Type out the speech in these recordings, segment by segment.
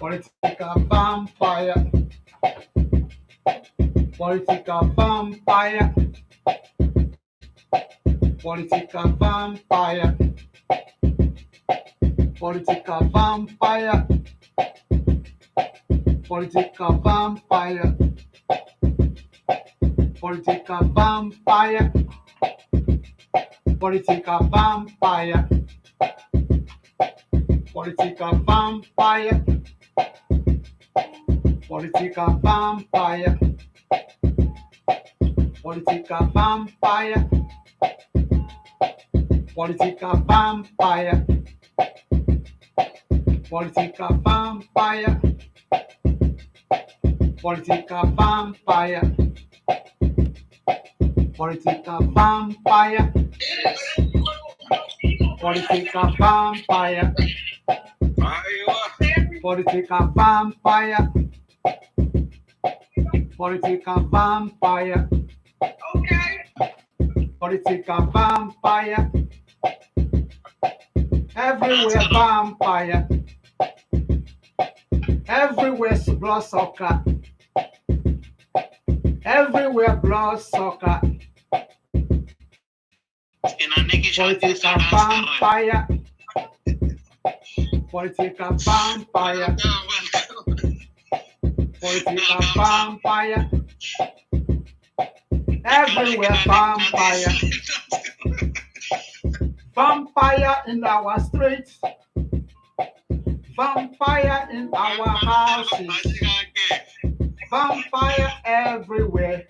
Political vampire. Political vampire. Political vampire. Political vampire. Political vampire. Political vampire. Political vampire. Political vampire. Political vampire. Political vampire. Political vampire. Political vampire. Political vampire. Political vampire. Political vampire. Political vampire. Political vampire. Okay. Political vampire. Everywhere vampire. Everywhere blood sucker. Everywhere blood sucker. Political vampire. Political vampire. Political vampire. Everywhere vampire. Vampire in our streets. Vampire in our houses. Vampire everywhere.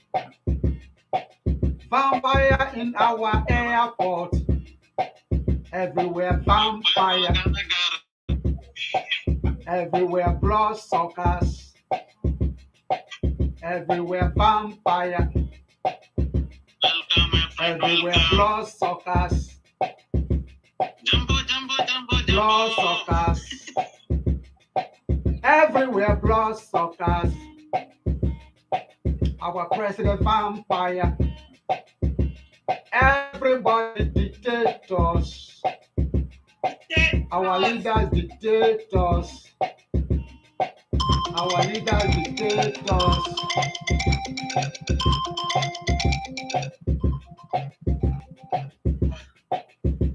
Vampire in our airport. Everywhere vampire. Everywhere blood suckers. Everywhere vampire. Everywhere blood suckers. Blood suckers. Everywhere blood suckers. Our president vampire. Everybody dictators. Our leaders dictators. Our leaders dictators.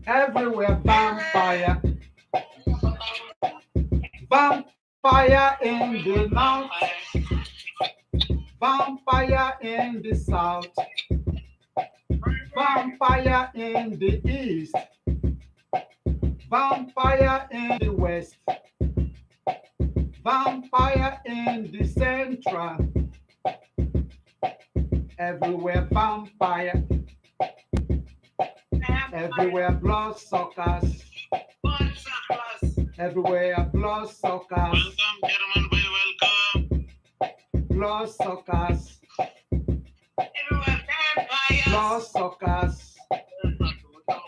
Everywhere vampire. Vampire in the north. Vampire in the south. Vampire in the east. Vampire in the west. Vampire in the central. Everywhere vampire. Everywhere blood suckers. Everywhere blood suckers. Welcome, German boy, welcome. Blood suckers. Everywhere vampires. Blood suckers.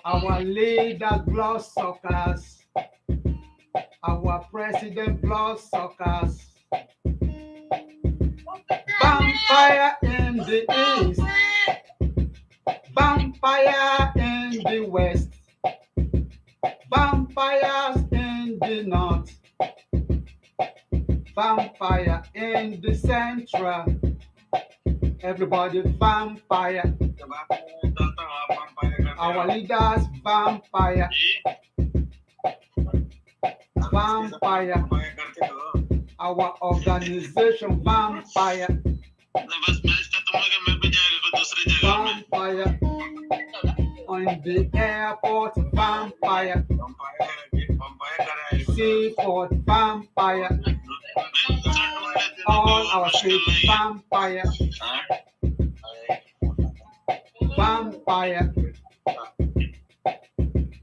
Our leaders blood suckers. Our president blood suckers. Vampire in the east. Vampire in the west. Vampires in the north. Vampire in the central. Everybody vampire. Our leaders vampire. Vampire. Our organization vampire. Vampire. On the airport vampire. Seaport vampire. All our streets vampire. Vampire.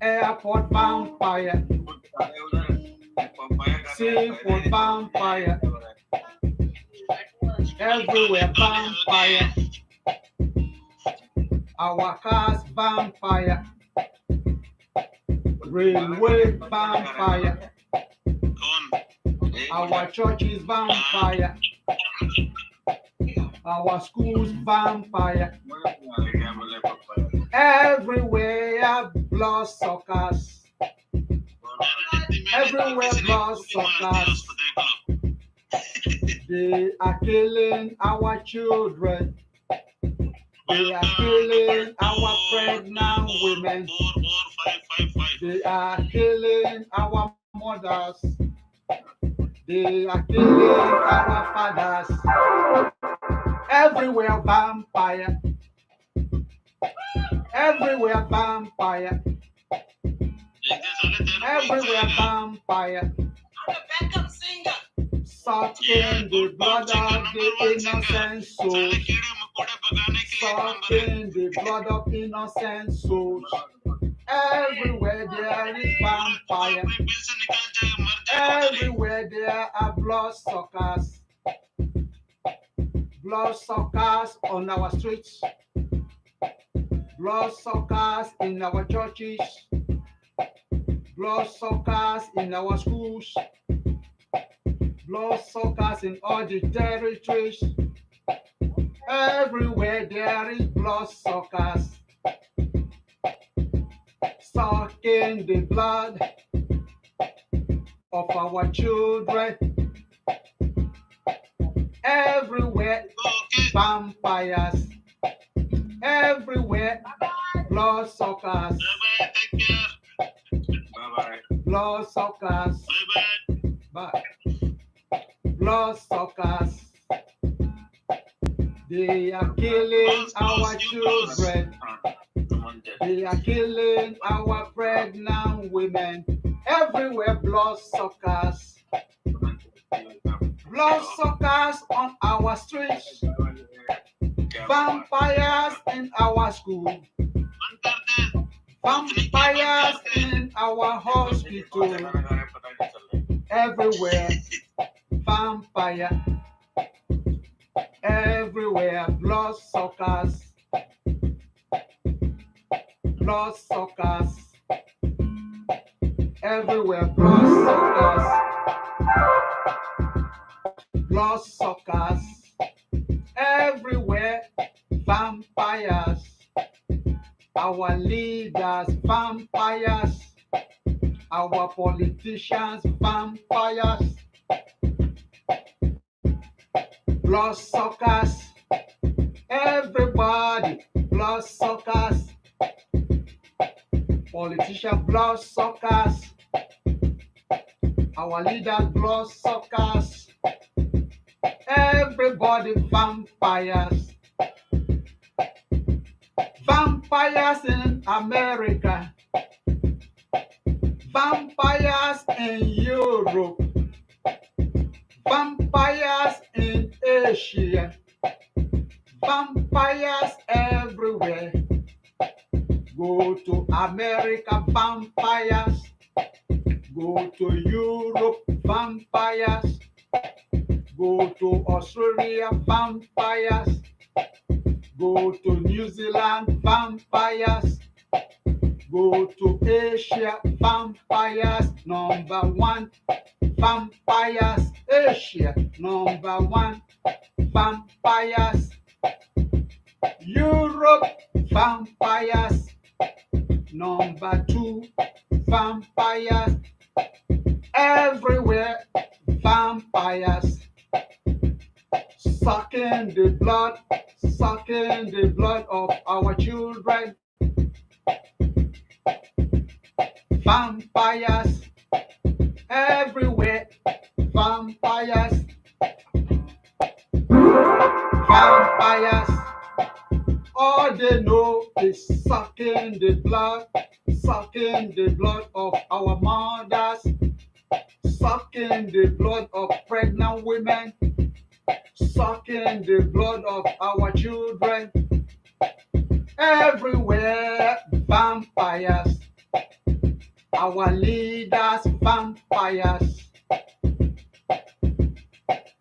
Airport vampire. Seaport vampire. Everywhere vampire. Our cars vampire. Railway vampire. Our churches vampire. Our schools vampire. Everywhere blood suckers. Everywhere blood suckers. They are killing our children. They are Welcome killing our double pregnant two women. four four four five five five. They are killing our mothers. They are killing our fathers. Everywhere vampire. Everywhere vampire. Everywhere vampire. I'm a backup singer. Sucking the blood of the innocent souls. Sucking the blood of innocent souls. Everywhere there is vampire. Everywhere there are bloodsuckers. Bloodsuckers on our streets. Bloodsuckers in our churches. Bloodsuckers in our schools. Bloodsuckers in all the territories. Everywhere there is bloodsuckers. Sucking the blood of our children. Everywhere vampires. Everywhere bloodsuckers. Take care. Bye Bloodsuckers. bye. But bloodsuckers. They are killing our children. They are killing our pregnant women. Everywhere bloodsuckers. Bloodsuckers on our streets. Vampires in our school. Vampires in our hospital. Everywhere vampire. Everywhere bloodsuckers. Bloodsuckers. Everywhere bloodsuckers. Bloodsuckers. Everywhere vampires. Our leaders vampires. Our politicians vampires. Bloodsuckers. Everybody bloodsuckers. Politicians bloodsuckers. Our leaders bloodsuckers. Everybody vampires. Vampires in America. Vampires in Europe. Vampires in Asia. Vampires everywhere. Go to America, vampires. Go to Europe, vampires. Go to Australia, vampires. Go to New Zealand, vampires. Go to Asia, vampires. Number one, vampires. Asia, number one, vampires. Europe, vampires. Number two, vampires. Everywhere, vampires. Sucking the blood of our children. Vampires. Everywhere, vampires. Vampires. All they know is sucking the blood of our mothers, sucking the blood of pregnant women, sucking the blood of our children. Everywhere, vampires. Our leaders, vampires.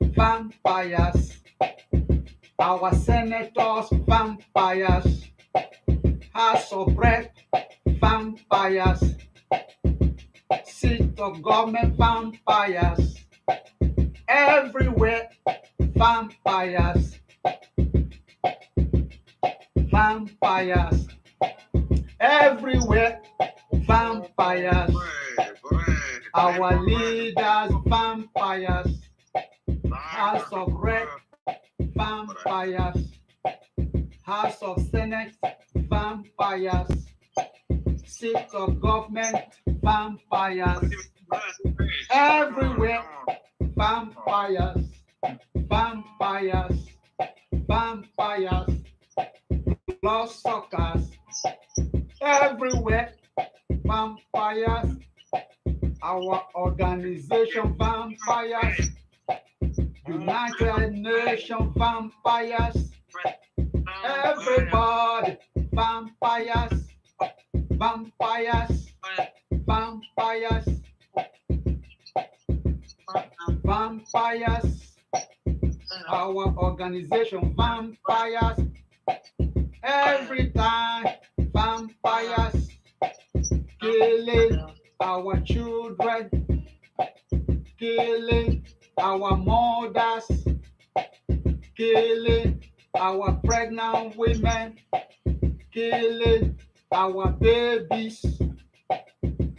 Vampires. Our senators, vampires. House of Rep, vampires. Seat of government, vampires. Everywhere, vampires. Vampires. Everywhere, vampires. Our leaders, vampires. House of Red, vampires. House of Senate, vampires. Seat of government, vampires. Everywhere, vampires. Vampires. Vampires. Blood suckers. Everywhere, vampires. Our organization, vampires. United Nations, vampires. Everybody, vampires. Vampires. Vampires. Vampires. Our organization, vampires. Every time, vampires. Killing our children. Killing our mothers. Killing our pregnant women. Killing our babies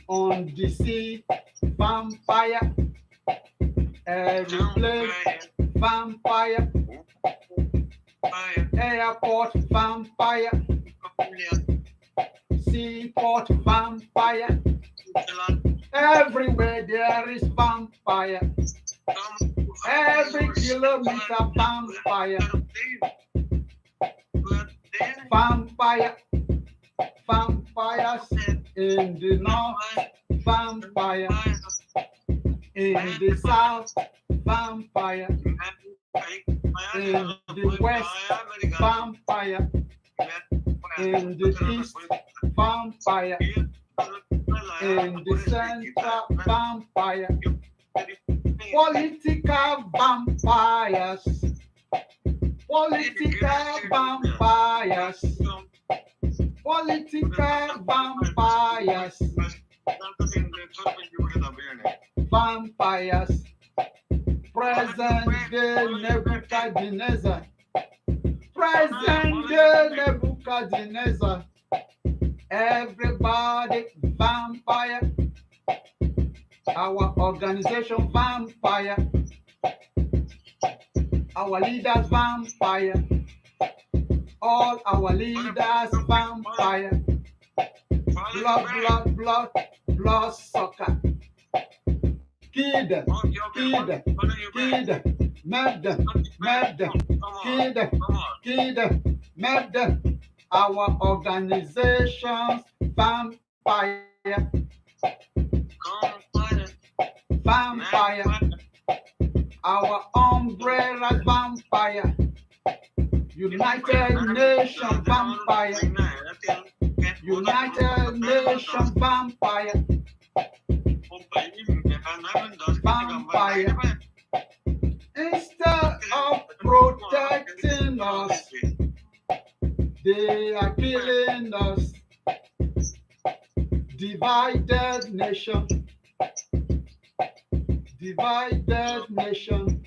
on the sea. Vampire. Airplane. Vampire. Airport. Vampire. Seaport. Vampire. Everywhere there is vampire. Every kilometer, vampire. Vampire. Vampires in the north, vampire. In the south, vampire. In the west, vampire. In the east, vampire. In the center, vampire. Political vampires. Political vampires. Political vampires. Vampires. Present day Nebuchadnezzar. Present day Nebuchadnezzar. Everybody vampire. Our organization vampire. Our leaders vampire. All our leaders vampire. Blood sucker. Kill them, kill them, kill them, murder them, kill them, kill them, murder. Our organizations vampire. Vampire. Our umbrellas vampire. United Nations vampire. United Nations vampire. Vampire. Instead of protecting us, they are killing us. Divided nation. Divided nation.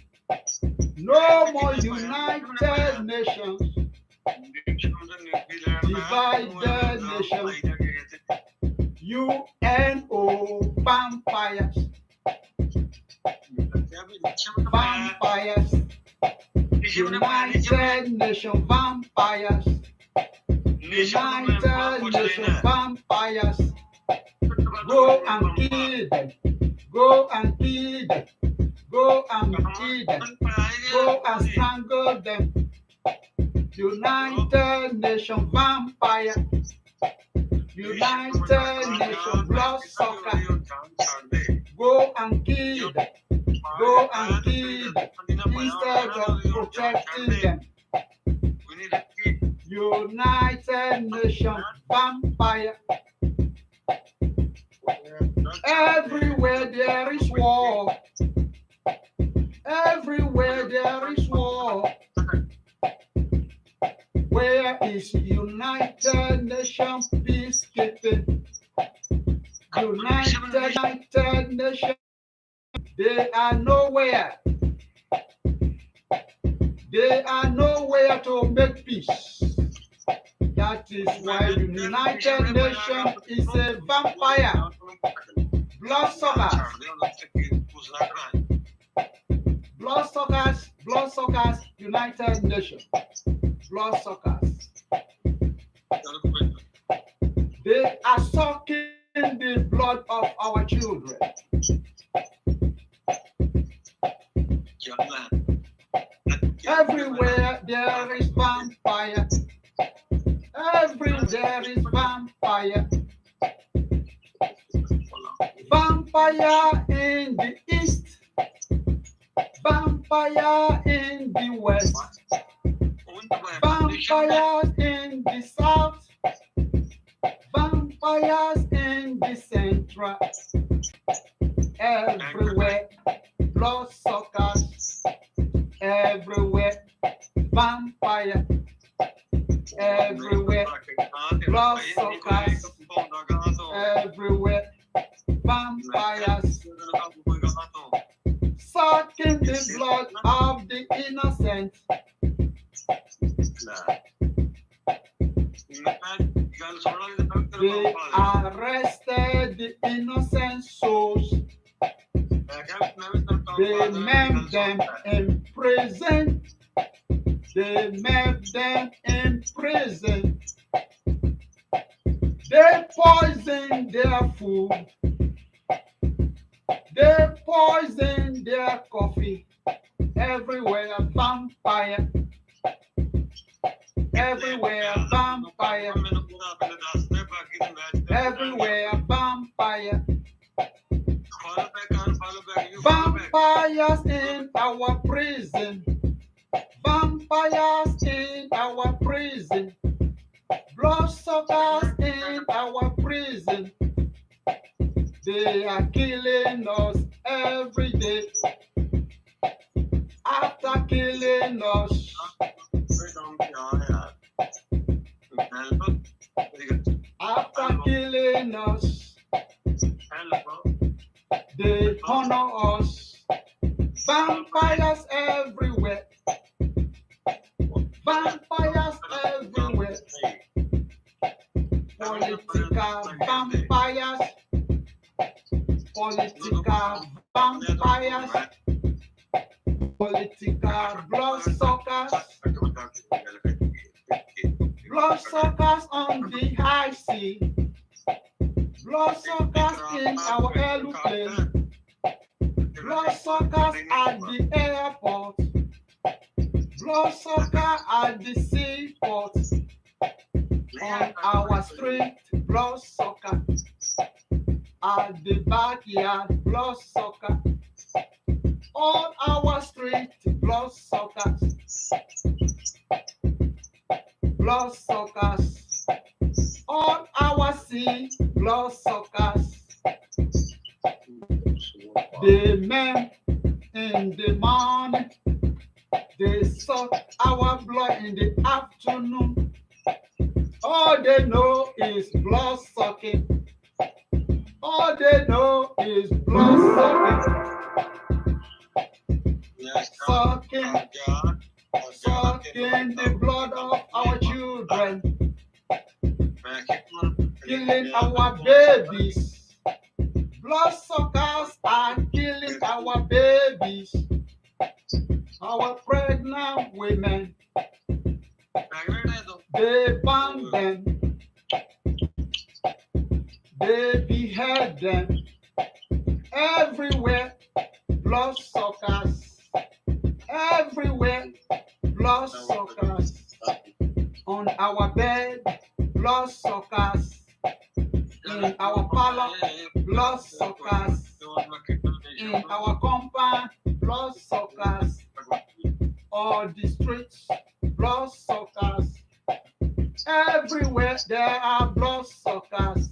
No more United Nations. Divided nation. UNO vampires. Vampires. United Nations vampires. United Nations vampires. Go and kill them. Go and kill them. Go and kill them. Go and strangle them. United Nations vampire. United Nations blood sucker. Go and kill them. Go and kill them instead of protecting them. United Nations vampire. Everywhere there is war. Everywhere there is war. Where is United Nations peacekeeping? United Nations, they are nowhere. They are nowhere to make peace. That is why United Nations is a vampire. Blood suckers. Blood Bloodsuckers United Nations. Bloodsuckers. They are sucking the blood of our children. Everywhere there is vampire. Everywhere there is vampire. Vampire in the east. Vampire in the west. Vampires in the south. Vampires in the central. Everywhere. Bloodsuckers. Everywhere. Vampire. Everywhere. Bloodsuckers. Everywhere. Vampires. Sucking the blood of the innocent. They arrested the innocent souls. They made them in prison. They made them in prison. They poisoned their food. They poisoned their coffee. Everywhere vampire. Everywhere vampire. Everywhere vampire. Vampires in our prison. Vampires in our prison. Bloodsuckers in our prison. They are killing us every day. After killing us, after killing us, they honor us. Vampires everywhere. Vampires everywhere. Political vampires. Political vampires. Political bloodsuckers. Bloodsuckers on the high sea. Bloodsuckers in our aeroplane. Bloodsuckers at the airport. Bloodsuckers at the seaport. On our street, bloodsucker. At the backyard, bloodsucker. On our street, bloodsuckers. Bloodsuckers. On our sea, bloodsuckers. The men in the morning, they suck our blood in the afternoon. All they know is blood sucking. All they know is blood sucking. Sucking, sucking the blood of our children. Killing our babies. Bloodsuckers are killing our babies. Our pregnant women. They burn them. They behead them. Everywhere, bloodsuckers. Everywhere, bloodsuckers. On our bed, bloodsuckers. In our parlor, bloodsuckers. In our compound, bloodsuckers. On the streets, bloodsuckers. Everywhere there are bloodsuckers.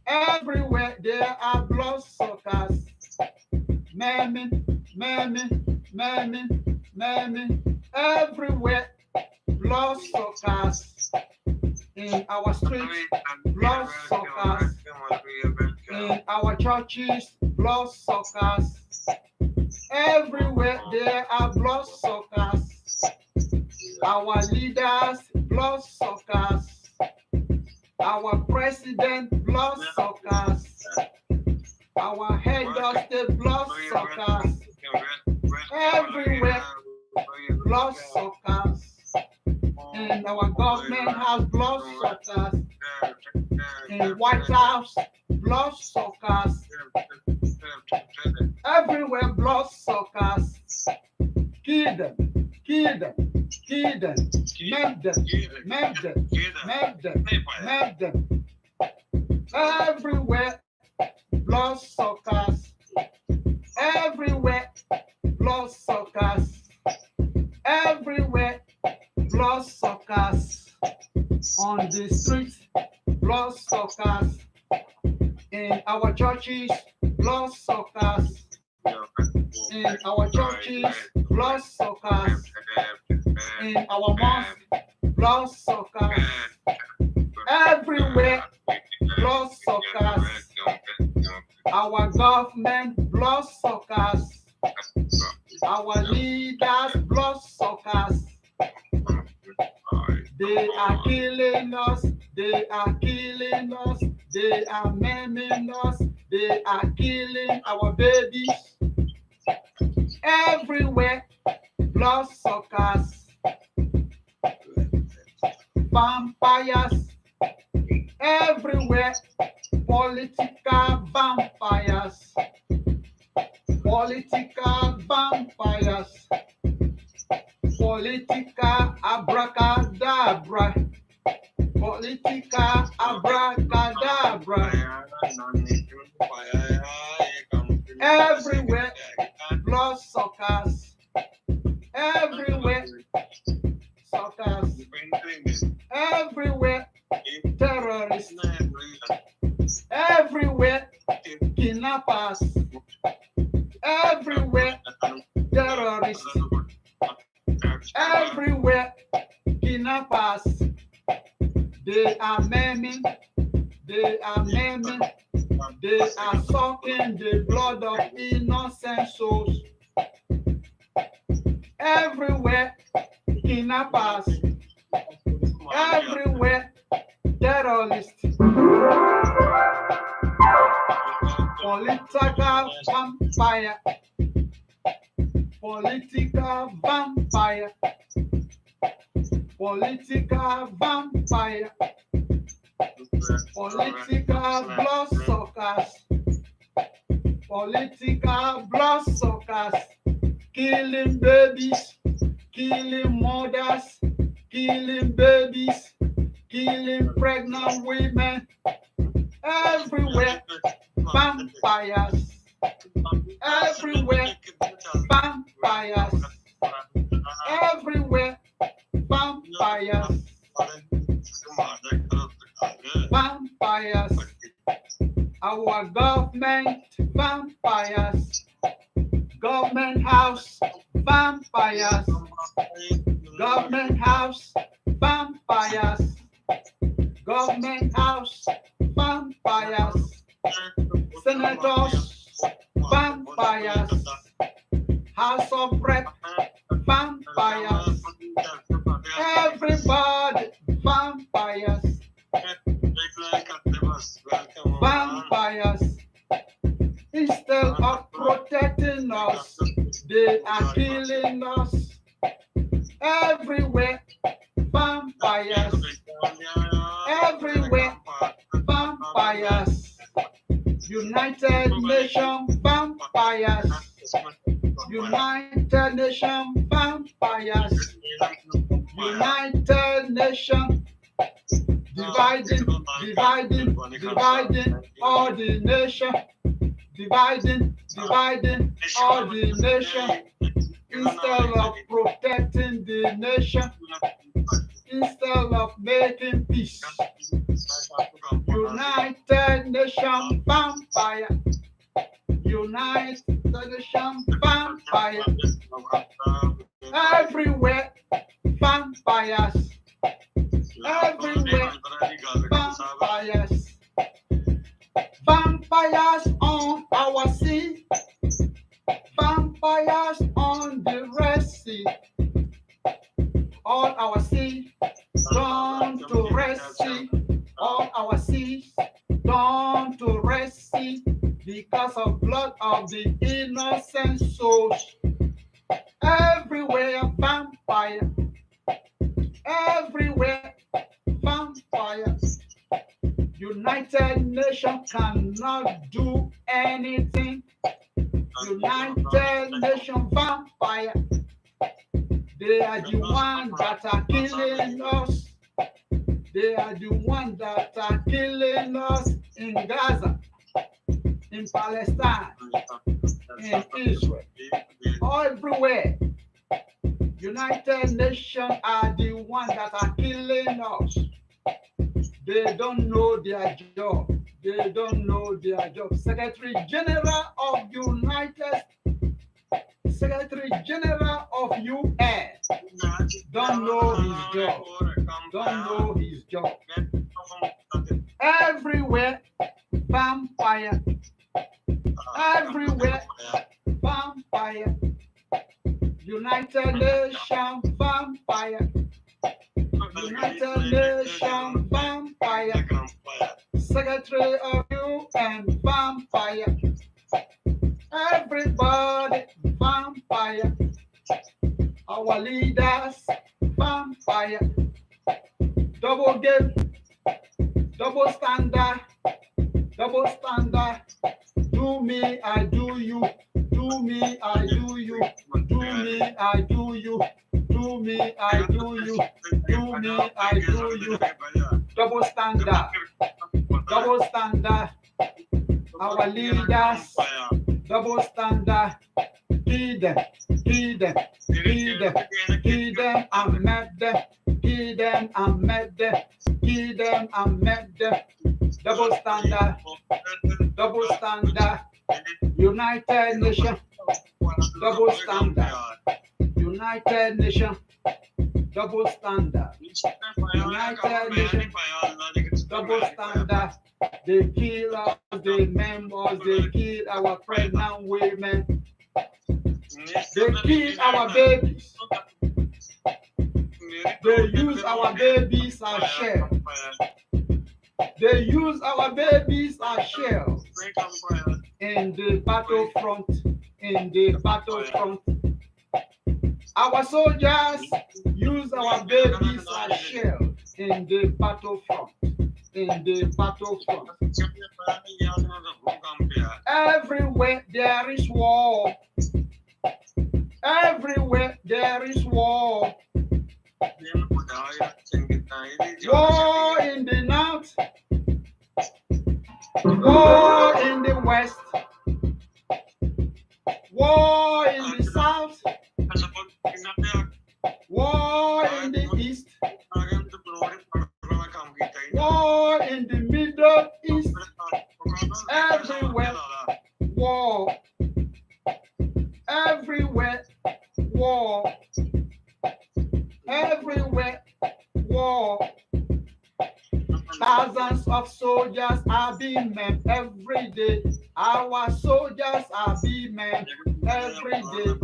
Everywhere there are bloodsuckers. Mammon, mammon, mammon, mammon. Everywhere bloodsuckers. In our streets, bloodsuckers. In our churches, bloodsuckers. Everywhere there are bloodsuckers. Our leaders, bloodsuckers. Our president, bloodsuckers. Our head of state, bloodsuckers. Everywhere, bloodsuckers. In our government house, bloodsuckers. In White House, bloodsuckers. Everywhere, bloodsuckers. Kill them, kill them, kill them, melt them, melt them, melt them, melt them. Everywhere, bloodsuckers. Everywhere, bloodsuckers. Everywhere, bloodsuckers. On the streets, bloodsuckers. In our churches, bloodsuckers. In our churches, bloodsuckers. In our mosques, bloodsuckers. Everywhere, bloodsuckers. Our government, bloodsuckers. Our leaders, bloodsuckers. They are killing us. They are killing us. They are maiming us. They are killing our babies. Everywhere, bloodsuckers. Vampires. Everywhere, political vampires. Political vampires. Political abracadabra. Political abracadabra. Everywhere, bloodsuckers. Everywhere, suckers. Everywhere, terrorists. Everywhere, kidnappers. Everywhere, terrorists. Everywhere, kidnappers. They are maiming. They are maiming. They are sucking the blood of innocent souls. Everywhere, kidnappers. Everywhere, terrorists. Political vampire. Political vampire. Political vampire. Political bloodsuckers. Political bloodsuckers. Killing babies. Killing mothers. Killing babies. Killing pregnant women. Everywhere, vampires. Everywhere, vampires. Everywhere, vampires. Vampires. Our government, vampires. Government house, vampires. Government house, vampires. Government house, vampires. Senators, vampires. House of Rep, vampires. Everybody, vampires. Vampires. Instead of protecting us, they are killing us. Everywhere, vampires. Everywhere, vampires. United Nations, vampires. United Nations, vampires. United Nations, dividing, dividing, dividing all the nation. Dividing, dividing all the nation. Instead of protecting the nation. Instead of making peace. United Nations vampire. United Nations vampire. Everywhere, vampires. Everywhere, vampires. Vampires on our sea. Vampires on the Red Sea. All our sea gone to Red Sea. All our seas gone to Red Sea because of blood of the innocent souls. Everywhere, vampires. United Nations cannot do anything. United Nations vampire. They are the ones that are killing us. They are the ones that are killing us in Gaza, in Palestine, in Israel, everywhere. United Nations are the ones that are killing us. They don't know their job. They don't know their job. Secretary General of UN don't know his job. Don't know his job. Everywhere vampire. Everywhere vampire. United Nations vampire. United Nations vampire. Secretary of UN vampire. Everybody vampire. Our leaders vampire. Double game, double standard, double standard. Do me, I do you. Do me, I do you. Do me, I do you. Do me, I do you. Do me, I do you. Double standard, double standard. Our leaders, double standard. Kill them, kill them, kill them, kill them and make them, kill them and make them, kill them and make them. Double standard, double standard. United Nations, double standard. United Nations, double standard. United Nations, double standard. They kill us, they members, they kill our pregnant women. They kill our babies. They use our babies as shells. They use our babies as shells in the battlefront. In the battlefront. Our soldiers use our babies as shells in the battlefront. In the battlefront. Everywhere there is war. Everywhere there is war. War in the north. War in the west. War in the south. War in the east. War in the Middle East. Everywhere war. Everywhere war. Everywhere war. Thousands of soldiers are being maimed every day. Our soldiers are being maimed every day.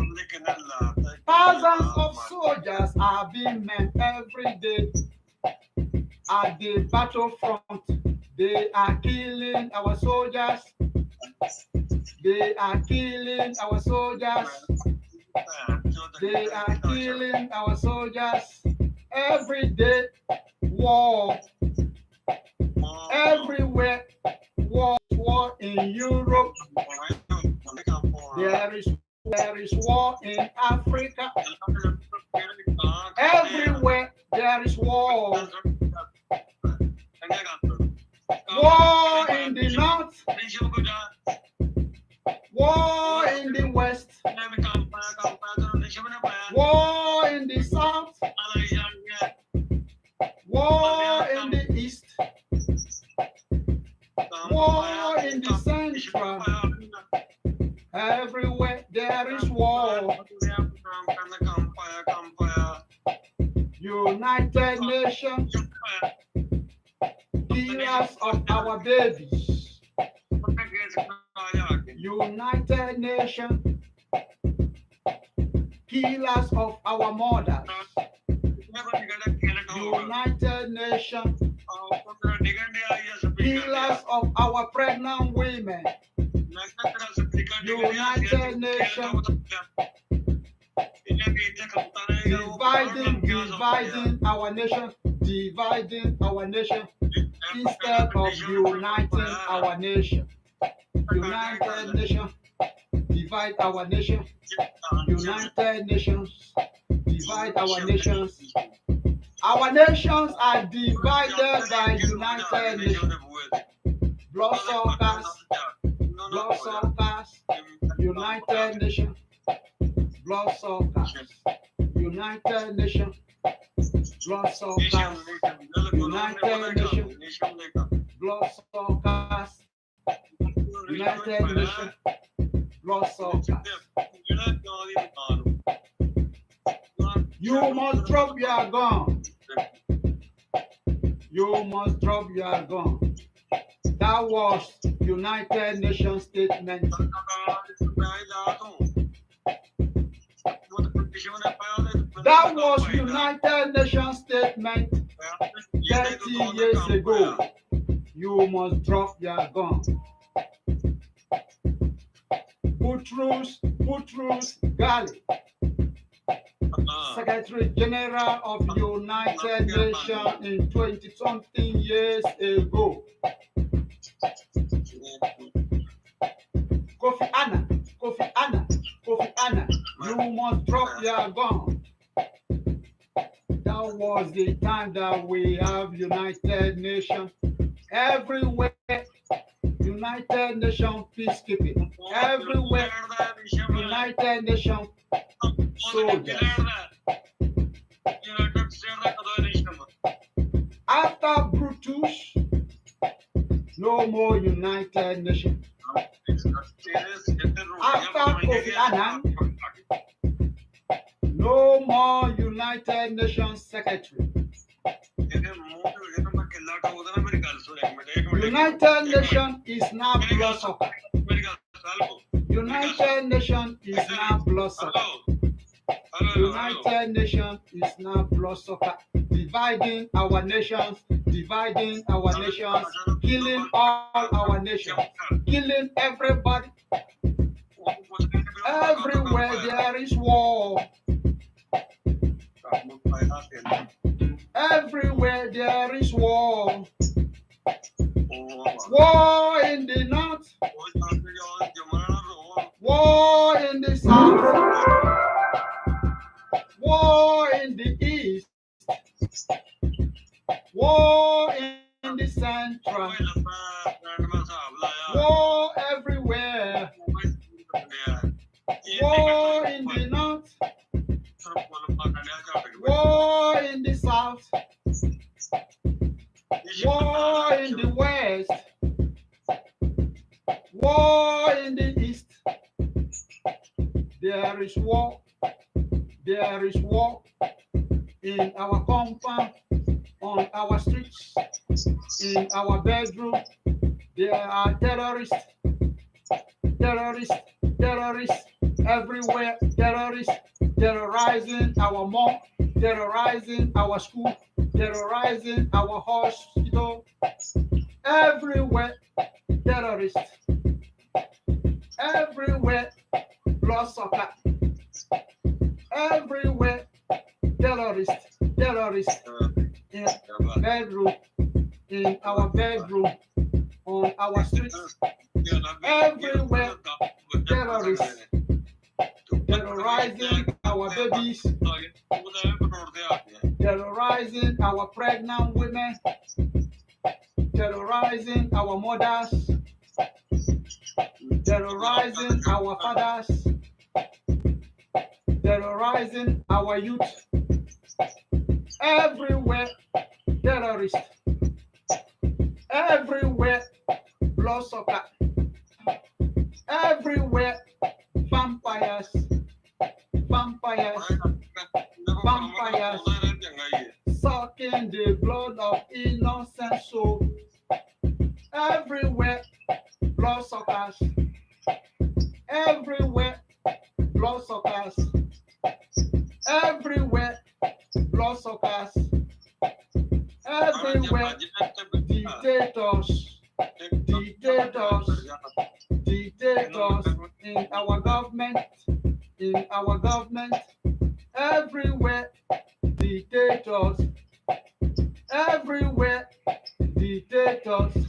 Thousands of soldiers are being maimed every day. At the battlefront, they are killing our soldiers. They are killing our soldiers. They are killing our soldiers. Every day, war. Everywhere, war. War in Europe. There is war in Africa. Everywhere there is war. War in the north. War in the west. War in the south. War in the east. War in the central. Everywhere there is war. United Nations, killers of our babies. United Nations, killers of our mothers. United Nations, killers of our pregnant women. United Nations, dividing our nation, dividing our nation instead of uniting our nation. United Nations divide our nation. United Nations divide our nations. Our nations are divided by United Nations. Bloodsuckers, bloodsuckers, United Nations, bloodsuckers, United Nations, bloodsuckers, United Nations, bloodsuckers, United Nations, bloodsuckers. You must drop your gun. You must drop your gun. That was United Nations statement. That was United Nations statement 30 years ago. You must drop your gun. Boutros Ghali, Secretary General of United Nations in 20-something years ago. Kofi Annan, you must drop your gun. That was the time that we have United Nations everywhere. United Nations peacekeeping everywhere. United Nations soldiers. After Brutus, no more United Nations. After Kofi Annan, no more United Nations Secretary. United Nations is now bloodsucker. United Nations is now bloodsucker. United Nations is now bloodsucker. Dividing our nations, killing all our nations, killing everybody. Everywhere there is war. Everywhere there is war. War in the north. War in the south. War in the east. War in the central. War everywhere. War in the north. War in the south. War in the west. War in the east. There is war. There is war in our compound, on our streets, in our bedroom. There are terrorists everywhere. Terrorists terrorizing our mall, terrorizing our school, terrorizing our hospital. Everywhere terrorists. Everywhere bloodsucker. Everywhere terrorists in bedroom, in our bedroom, on our streets. Everywhere terrorists terrorizing our babies, terrorizing our pregnant women, terrorizing our mothers, terrorizing our fathers, terrorizing our youth. Everywhere terrorists. Everywhere bloodsucker. Everywhere vampires. Sucking the blood of innocent souls. Everywhere bloodsuckers. Everywhere bloodsuckers. Everywhere bloodsuckers. Everywhere dictators in our government, everywhere dictators, Everywhere, dictators.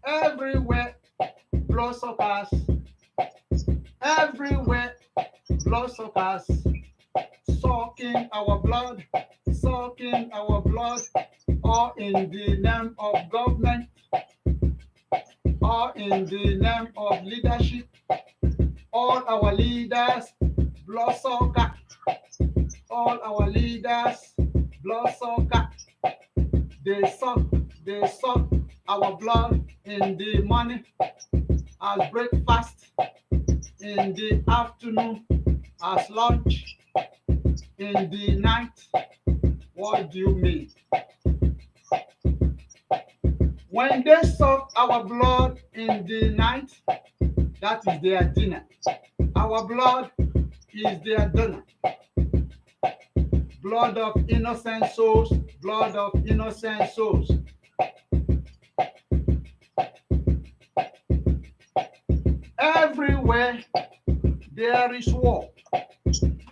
Everywhere, bloodsuckers. Everywhere, bloodsuckers. Sucking our blood, sucking our blood, all in the name of government, all in the name of leadership. All our leaders, bloodsucker. All our leaders, bloodsucker. They suck, they suck our blood in the morning as breakfast, in the afternoon as lunch, in the night. What do you mean? When they suck our blood in the night, that is their dinner. Our blood is their dinner. Blood of innocent souls, blood of innocent souls. Everywhere there is war.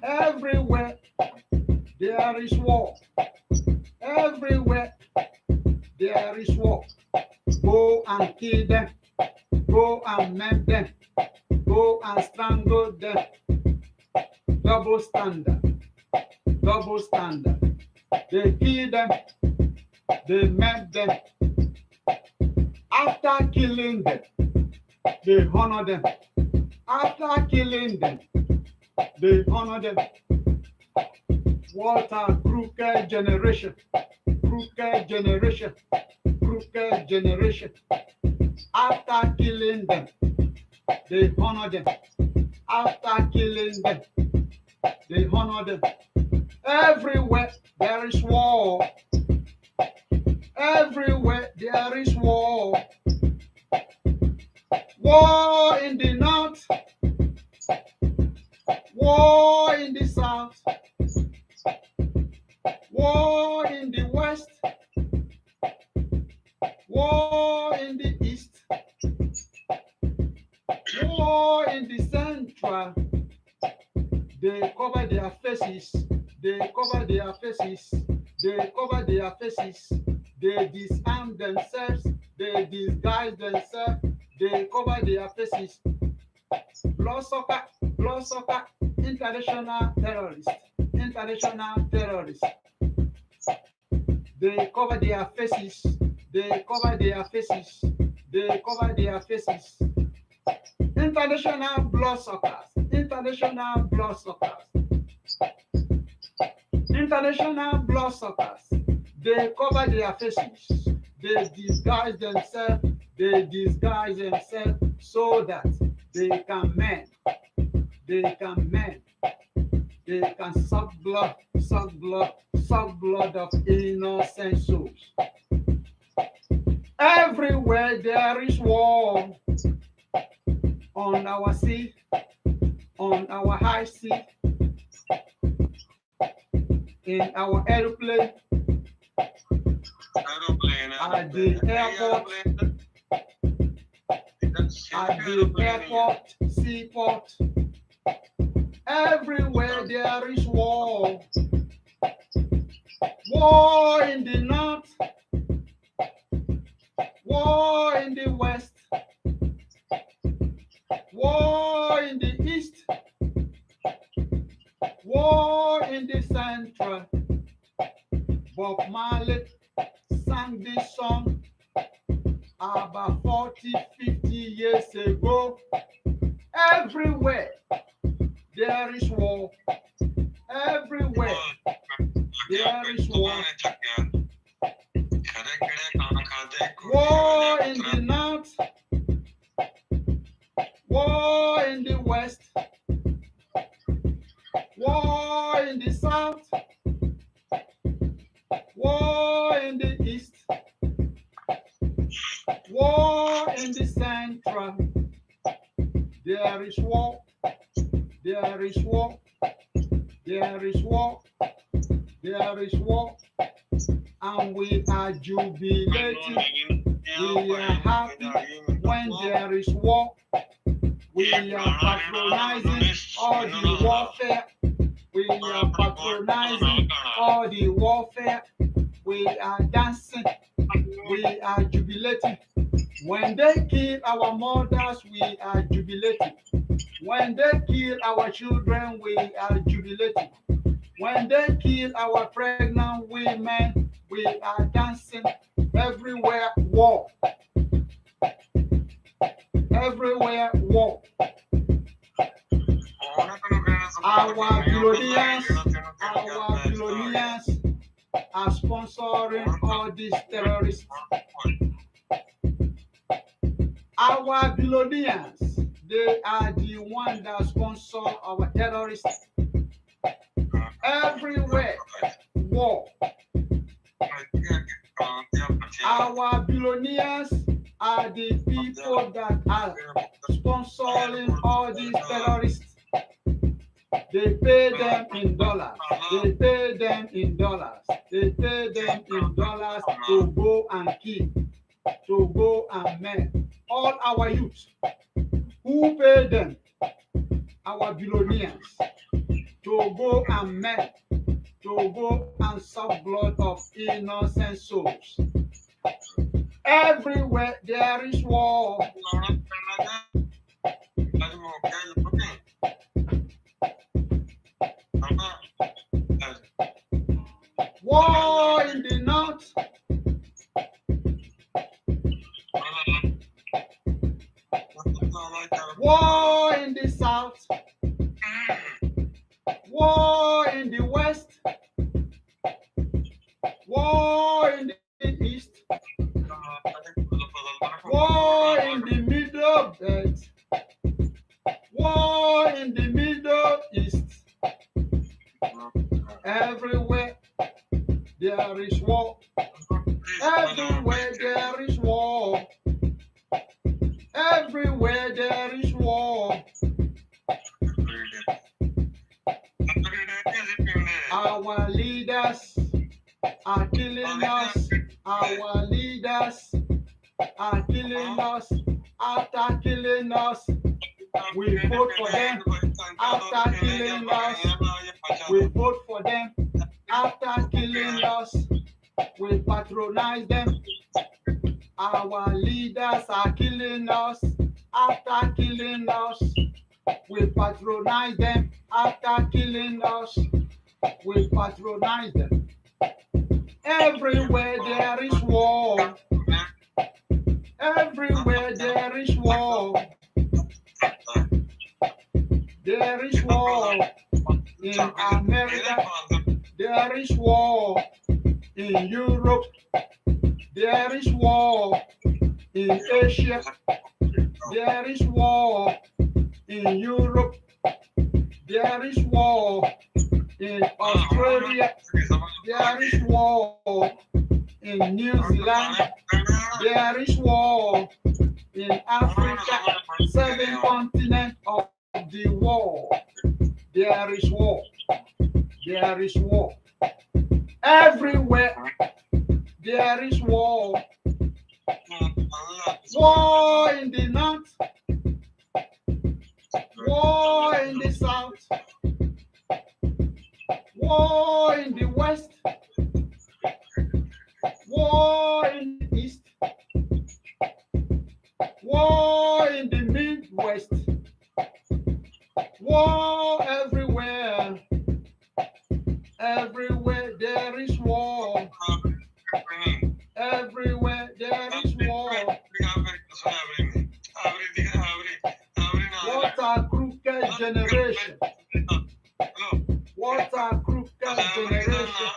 Everywhere there is war. Everywhere there is war. Go and kill them. Go and maim them. Go and strangle them. Double standard. Double standard. They kill them. They maim them. After killing them, they honor them. After killing them, they honor them. What a crooked generation. Crooked generation. Crooked generation. After killing them, they honor them. After killing them, they honor them. Everywhere there is war. Everywhere there is war. War in the north. War in the south. War in the west. War in the east. War in the central. They cover their faces. They cover their faces. They cover their faces. They disarm themselves. They disguise themselves. They cover their faces. Bloodsucker, bloodsucker, international terrorists. International terrorists. They cover their faces. They cover their faces. They cover their faces. International bloodsuckers. International bloodsuckers. International bloodsuckers. They cover their faces. They disguise themselves. They disguise themselves so that they can mend. They can mend. They can suck blood, suck blood, suck blood of innocent souls. Everywhere there is war, on our sea, on our high sea, in our airplane, at the airport, at the airport, seaport. Everywhere there is war. War in the north, war in the west, war in the east, war in the central. Bob Marley sang this song about 40, 50 years ago. Everywhere there is war. Everywhere there is war. War in the north, war in the west, war in the south, war in the east, war in the central. There is war. There is war. There is war. There is war. And we are jubilating. We are happy when there is war. We are patronizing all the warfare. We are patronizing all the warfare. We we are dancing, we are jubilating. When they kill our mothers, we are jubilating. When they kill our children, we are jubilating. When they kill our pregnant women, we are dancing. Everywhere war. Everywhere war. Our billionaires are sponsoring all these terrorists. Our billionaires, they are the ones that sponsor our terrorists. Everywhere war. Our billionaires are the people that are sponsoring all these terrorists. They pay them in dollars. They pay them in dollars. They pay them in dollars to go and kill, to go and murder all our youth. Who pay them? Our billionaires. To go and murder, to go and suck blood of innocent souls. Everywhere there is war. War in the north. War in the south. War in the west. War in the east. War in the middle belt. War in the middle east. Everywhere there is war. Everywhere there is war. Everywhere there is war. Our leaders are killing us. Our leaders are killing us. After killing us, we vote for them. After killing us, we vote for them. After killing us, we patronize them. Our leaders are killing us. After killing us, we patronize them. After killing us, we patronize them. Everywhere there is war. Everywhere there is war. There is war in America. There is war in Europe. There is war in Asia. There is war in Europe. There is war in Australia. There is war in New Zealand. There is war in Africa. 7 continents of the world. There is war. There is war. Everywhere there is war. War in the north. War in the south. War in the west. War in the east. War in the midwest. War everywhere. Everywhere there is war. Everywhere there is war. What a crooked generation. What a crooked generation.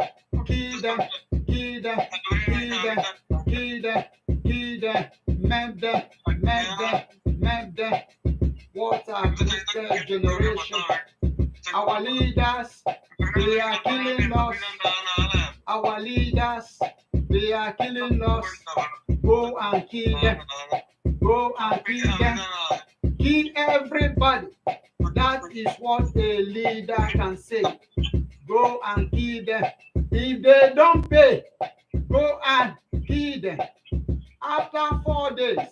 Kill them, kill them, kill them, kill them, kill them, mend them, mend them, mend them. What a crooked generation. Our leaders, they are killing us. Our leaders, they are killing us. Go and kill them. Go and kill them. Kill everybody. That is what a leader can say. Go and kill them. If they don't pay, go and kill them. After 4 days,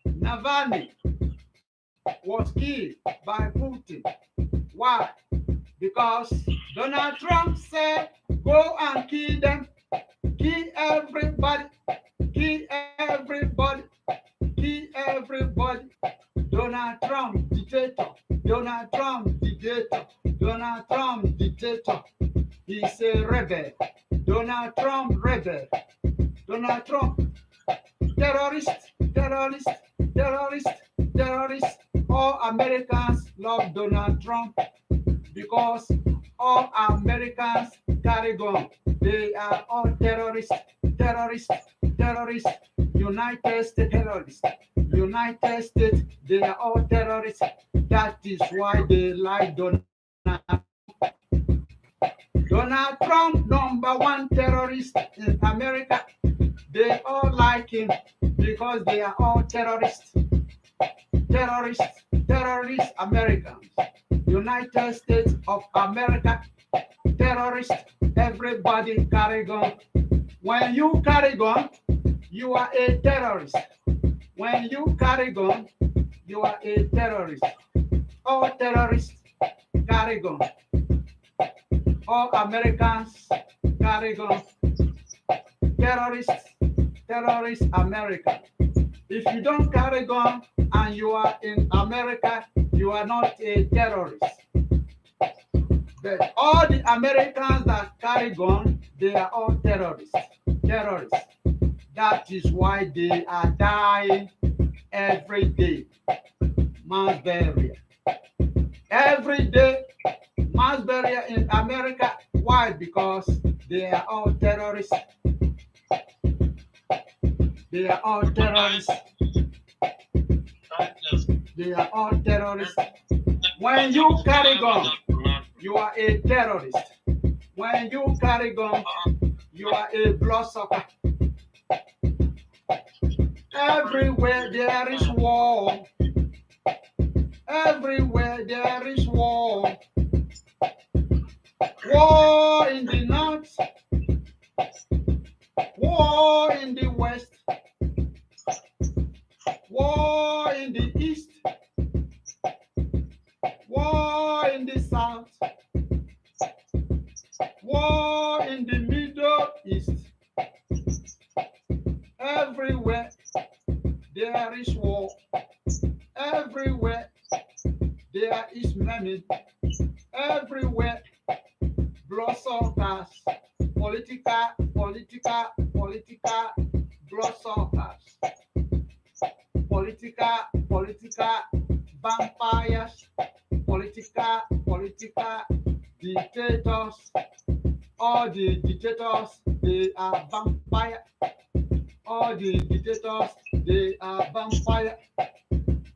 Navalny was killed by Putin. Why? Because Donald Trump said, go and kill them. Kill everybody. Kill everybody. Kill everybody. Donald Trump, dictator. Donald Trump, dictator. Donald Trump, dictator. He's a rebel. Donald Trump, rebel. Donald Trump, terrorist, terrorist, terrorist, terrorist. All Americans love Donald Trump because all Americans carry gun. They are all terrorists, terrorists, terrorists. United States terrorists. United States, they are all terrorists. That is why they like Donald Trump. Donald Trump, number one terrorist in America. They all like him because they are all terrorists. Terrorists, terrorists, Americans. United States of America, terrorists, everybody carry gun. When you carry gun, you are a terrorist. When you carry gun, you are a terrorist. All terrorists carry gun. All Americans carry gun. Terrorists, terrorists, America. If you don't carry gun and you are in America, you are not a terrorist. But all the Americans that carry gun, they are all terrorists. Terrorists. That is why they are dying every day. Mass burial. Every day, mass burial in America. Why? Because they are all terrorists. They are all terrorists. They are all terrorists. When you carry gun, you are a terrorist. When you carry gun, you are a bloodsucker. Everywhere there is war. Everywhere there is war. War in the north. War in the west. War in the east. War in the south. War in the Middle East. Everywhere there is war. Everywhere there is famine. Everywhere bloodsuckers. Political bloodsuckers. Political vampires. Political dictators. All the dictators, they are vampire. All the dictators, they are vampire.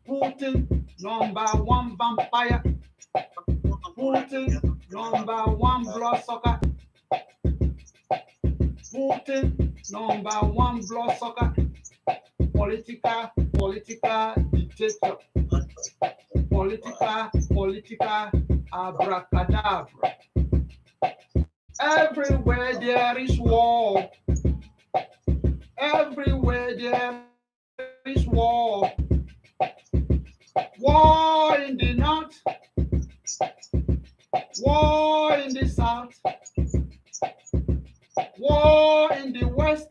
Putin, number one vampire. Putin, number one bloodsucker. Putin, number one bloodsucker. Political dictator. Political abracadabra. Everywhere there is war. Everywhere there is war. War in the north. War in the south. War in the west.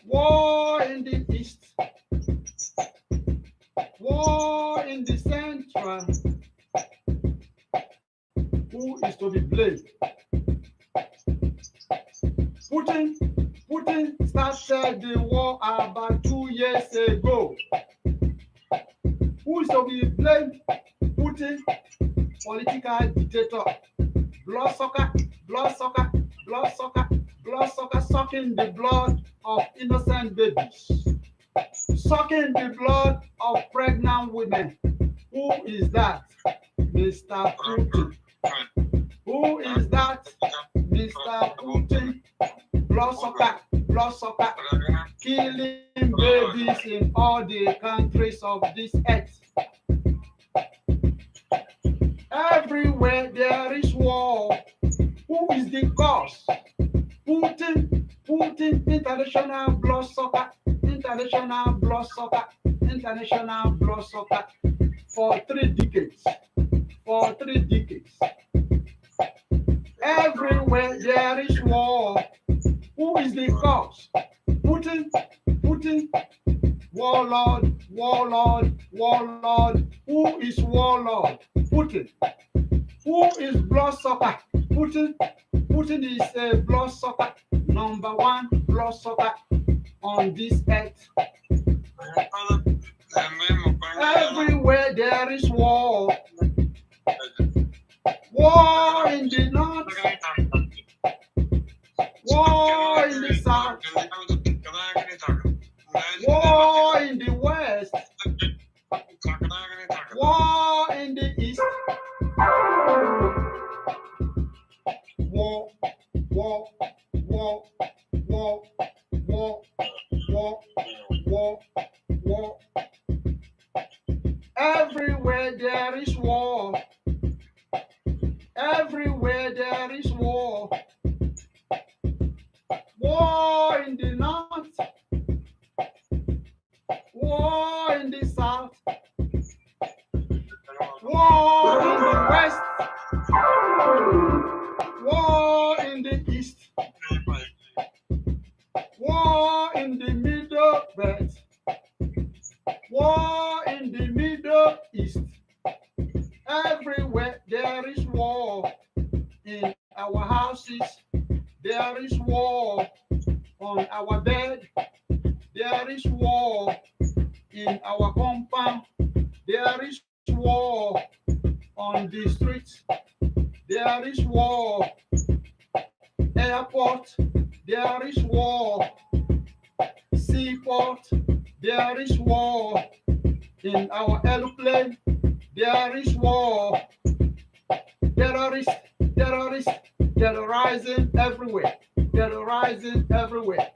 War in the east. War in the central. Who is to be blamed? Putin started the war about 2 years ago. Who is to be blamed? Putin, political dictator, bloodsucker, sucking the blood of innocent babies, sucking the blood of pregnant women. Who is that? Mr. Putin. Who is that? Mr. Putin. Bloodsucker, killing babies in all the countries of this earth. Everywhere there is war. Who is the cause? Putin, international bloodsucker, for 3 decades. Everywhere Everywhere there is war. Who is the cause? Putin, Putin, warlord, warlord, warlord. Who is warlord? Putin. Who is bloodsucker? Putin. Putin is a bloodsucker, number one bloodsucker on this earth. Everywhere there is war. War in the north, war in the south, war in the west, war in the east, war, war, war, war, war, war, war, war. Everywhere there is war. Everywhere there is war. War in the north, war in the south, war in the west, war in the east, war in the middle belt, war in the middle east. Everywhere there is war. In our houses, there is war. On our bed, there is war. In our compound, there is war. On the streets, there is war. Airport, there is war. Seaport, there is war. In our airplane, there is war. Terrorists, terrorists, terrorizing everywhere. Terrorizing everywhere.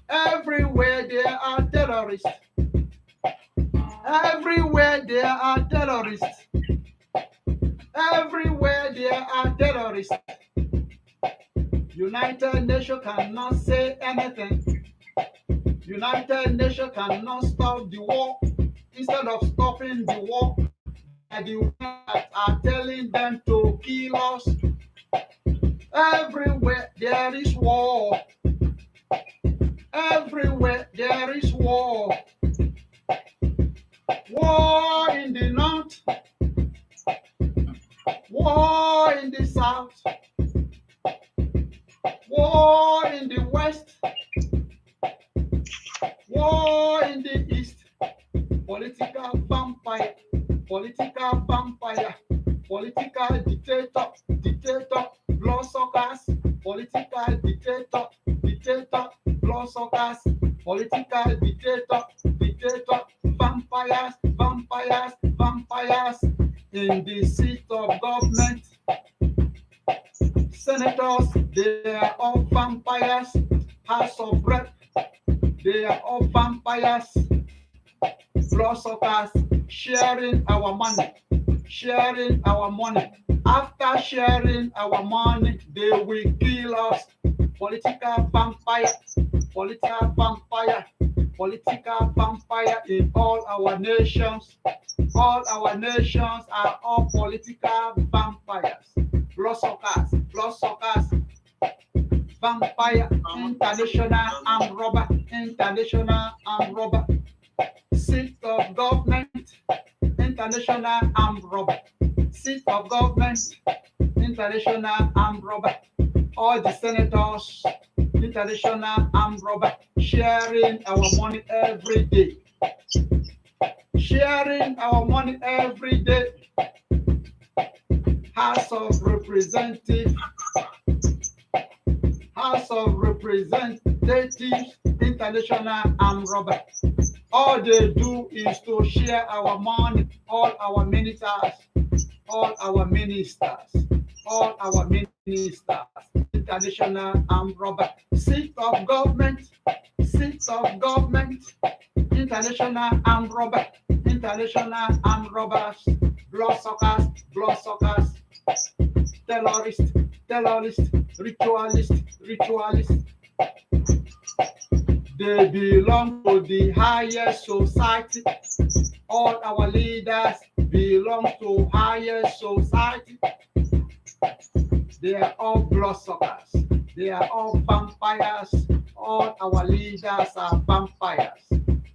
Everywhere there are terrorists. Everywhere there are terrorists. Everywhere there are terrorists. United Nations cannot say anything. United Nations cannot stop the war. Instead of stopping the war, they are the ones that are telling them to kill us. Everywhere there is war. Everywhere there is war. War in the north. War in the south. War in the west. War in the east. Political vampire. Political vampire. Political dictator. Dictator. Bloodsuckers. Political dictator. Dictator. Bloodsuckers. Political dictator. Dictator. Vampires. Vampires. Vampires. In the seat of government. Senators, they are all vampires. House of Rep, they are all vampires. Bloodsuckers, sharing our money. Sharing our money. After sharing our money, they will kill us. Political vampire. Political vampire. Political vampire in all our nations. All our nations are all political vampires. Bloodsuckers, bloodsuckers, vampire, international armed robber, international armed robber, seat of government, international armed robber, seat of government, international armed robber, all the senators, international armed robber, sharing our money every day. Sharing our money every day. House of Representatives, House of Representatives, international armed robber. All they do is to share our money, all our ministers, all our ministers, all our ministers, international armed robber. Seat of government, seats of government, international armed robber, international armed robbers, bloodsuckers, bloodsuckers, terrorists, terrorists, ritualists, ritualists. They belong to the highest society. All our leaders belong to highest society. They are all bloodsuckers. They are all vampires. All our leaders are vampires.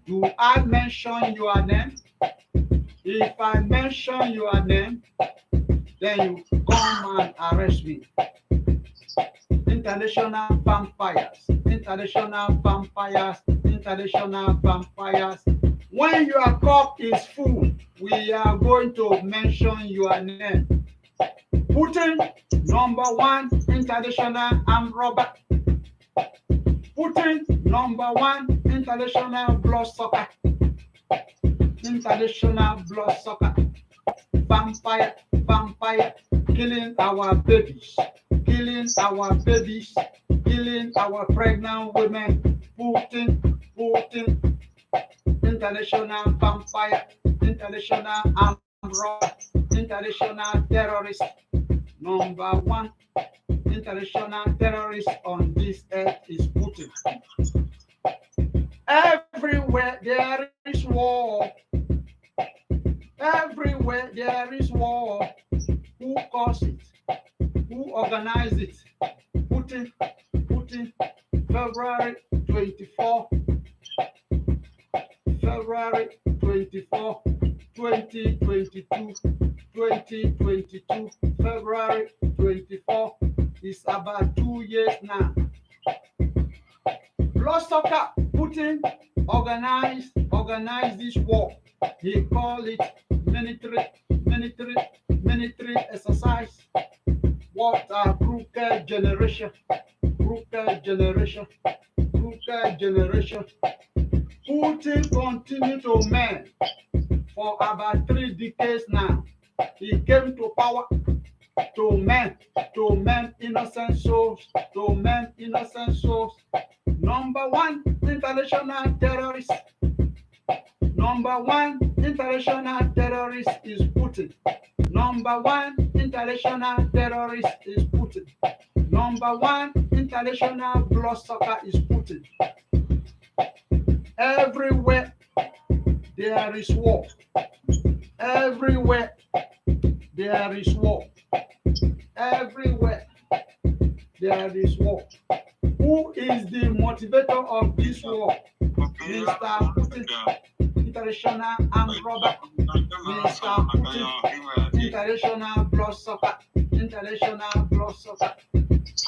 Do I mention your name? If I mention your name, then you come and arrest me. International vampires, international vampires, international vampires. When your cup is full, we are going to mention your name. Putin, number one international armed robber. Putin, number one international bloodsucker. International bloodsucker. Vampire, vampire, killing our babies, killing our babies, killing our pregnant women. Putin, Putin, international vampire, international armed robber, international terrorist. Number one international terrorist on this earth is Putin. Everywhere there is war. Everywhere there is war. Who caused it? Who organized it? Putin, Putin, February 24, February 24, 2022, 2022, February 24 is about 2 years now. Bloodsucker Putin organized this war. He called it military exercise. What a crooked generation, crooked generation, crooked generation. Putin continued to man for about 3 decades now. He came to power to man innocent souls, to man innocent souls. Number one international terrorist. Number one international terrorist is Putin. Number one international terrorist is Putin. Number one international bloodsucker is Putin. Everywhere there is war. Everywhere there is war. Everywhere there is war. Who is the motivator of this war? Mr. Putin, international armed robber. Mr. Putin, international bloodsucker. International bloodsucker.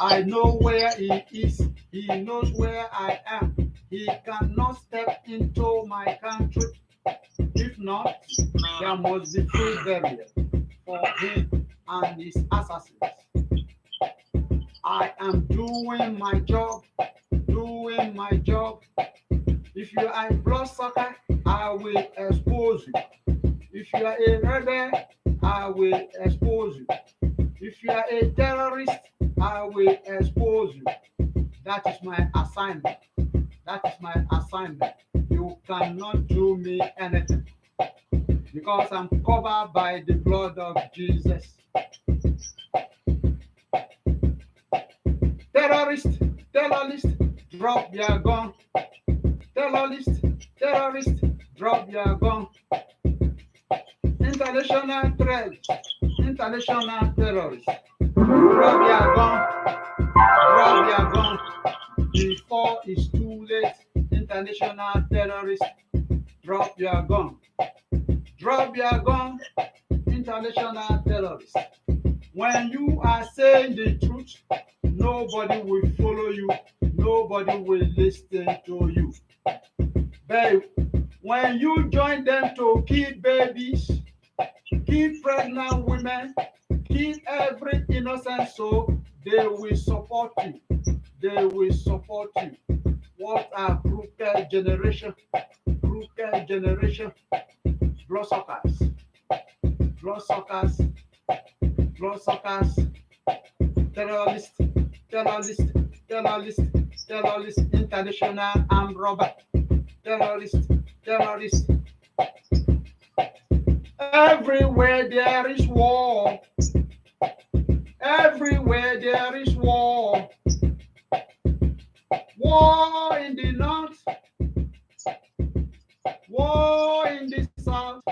I know where he is. He knows where I am. He cannot step into my country. If not, there must be free burial for him and his assassins. I am doing my job, doing my job. If you are a bloodsucker, I will expose you. If you are a rebel, I will expose you. If you are a terrorist, I will expose you. That is my assignment. That is my assignment. You cannot do me anything because I'm covered by the blood of Jesus. Terrorist, terrorist, drop your gun. Terrorist, terrorist, drop your gun. International threat, international terrorist, drop your gun. Drop your gun before it's too late. International terrorist, drop your gun. Drop your gun, international terrorist. When you are saying the truth, nobody will follow you. Nobody will listen to you. But when you join them to kill babies, kill pregnant women, kill every innocent soul, they will support you. They will support you. What a crooked generation. Crooked generation. Bloodsuckers. Bloodsuckers. Bloodsuckers. Terrorists. Terrorists. Terrorists. Terrorists. International armed robber. Terrorists. Terrorists. Everywhere there is war. Everywhere there is war. War in the north. War in the south.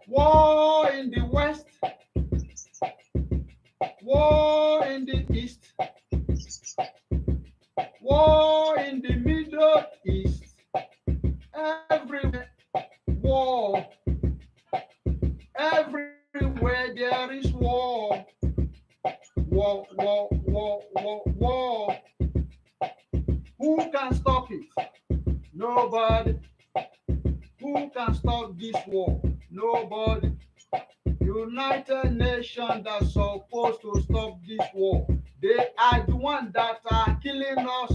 War in the west. war in the east, war in the Middle East, everywhere war, everywhere there is war, war, war, war, war, war. Who can stop it? Nobody. Who can stop this war? Nobody. United Nations that's supposed to stop this war. They are the ones that are killing us.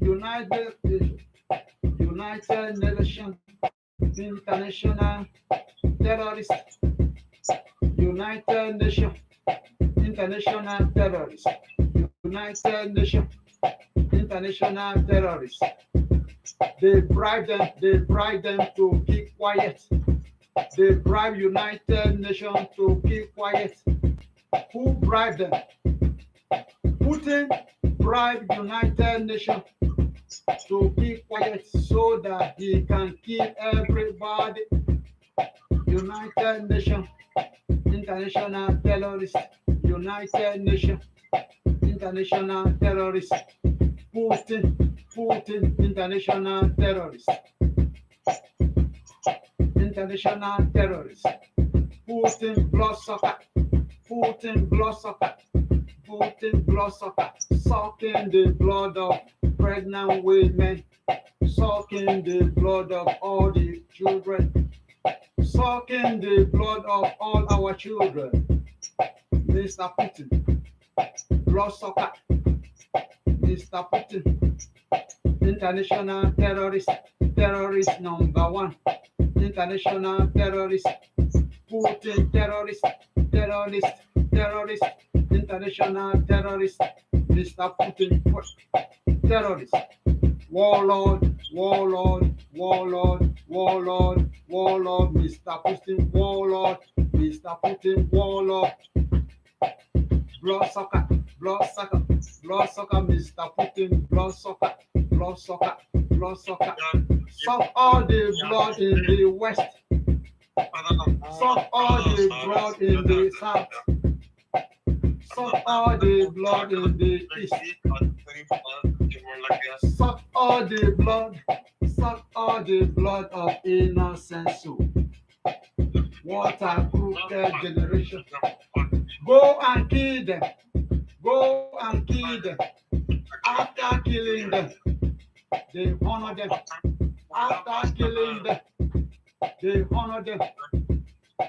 United Nations, United Nations, International Terrorists, United Nations, International Terrorists, United Nations, International Terrorists. They bribe them to keep quiet. They bribe United Nations to keep quiet. Who bribed them? Putin bribed United Nations to keep quiet so that he can kill everybody. United Nations, International Terrorists, United Nations, International Terrorists, Putin, International Terrorists, International Terrorists, Putin bloodsucker, Putin bloodsucker, Putin bloodsucker, sucking the blood of pregnant women, sucking the blood of all the children, sucking the blood of all our children. Mr. Putin, bloodsucker, Mr. Putin, international terrorist, terrorist number one, international terrorist, Putin terrorist, terrorist, terrorist, international terrorist, Mr. Putin terrorist, warlord, warlord, warlord, warlord, warlord, Mr. Putin warlord, Mr. Putin warlord, bloodsucker, bloodsucker, bloodsucker, Mr. Putin bloodsucker, bloodsucker, bloodsucker, suck all the blood in the west, suck all the blood in the south, suck all the blood in the east, suck all the blood of innocent soul. What a crooked generation. Go and kill them. Go and kill them. After killing them, they honor them. After killing them, they honor them.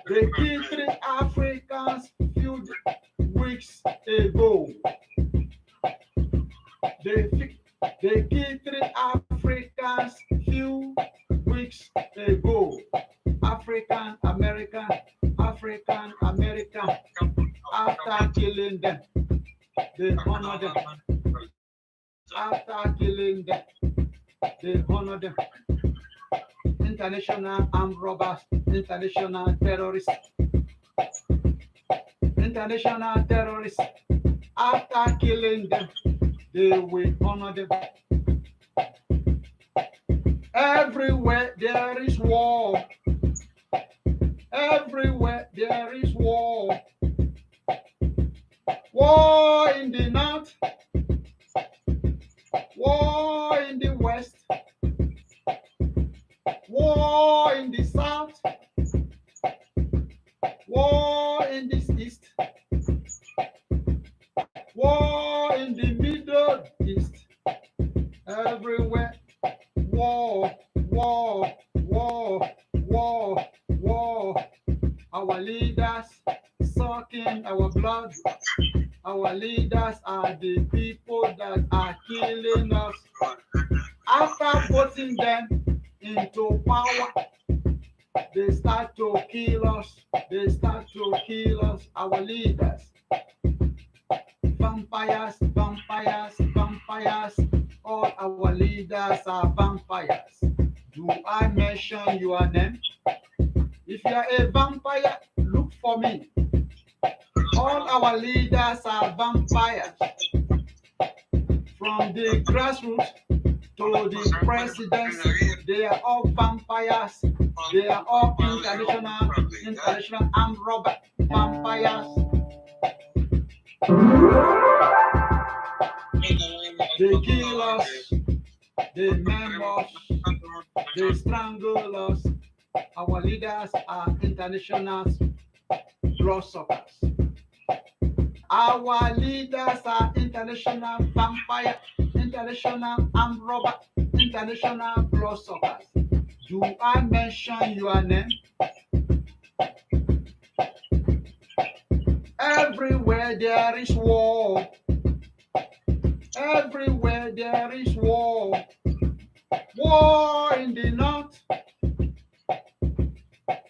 They killed 3 Africans few weeks ago. They killed 3 Africans few weeks ago. African American. After killing them, they honor them. After killing them, they honor them. International armed robbers, international terrorists, international terrorists. After killing them, they will honor them. Everywhere there is war. Everywhere there is war. War in the north, war in the west, war in the south, war in the east, war in the Middle East. Everywhere war, war, war, war, war. Our leaders sucking our blood. Our leaders are the people that are killing us. After putting them into power, they start to kill us. They start to kill us, our leaders. Vampires, vampires, vampires. All our leaders are vampires. Do I mention your name? If you are a vampire, look for me. All our leaders are vampires. From the grassroots to the presidency, they are all vampires. They are all international armed robber vampires. They kill us, they maim us, they strangle us. Our leaders are international bloodsuckers. Our leaders are international vampire, international armed robber, international bloodsuckers. Do I mention your name? Everywhere there is war. Everywhere there is war. War in the north.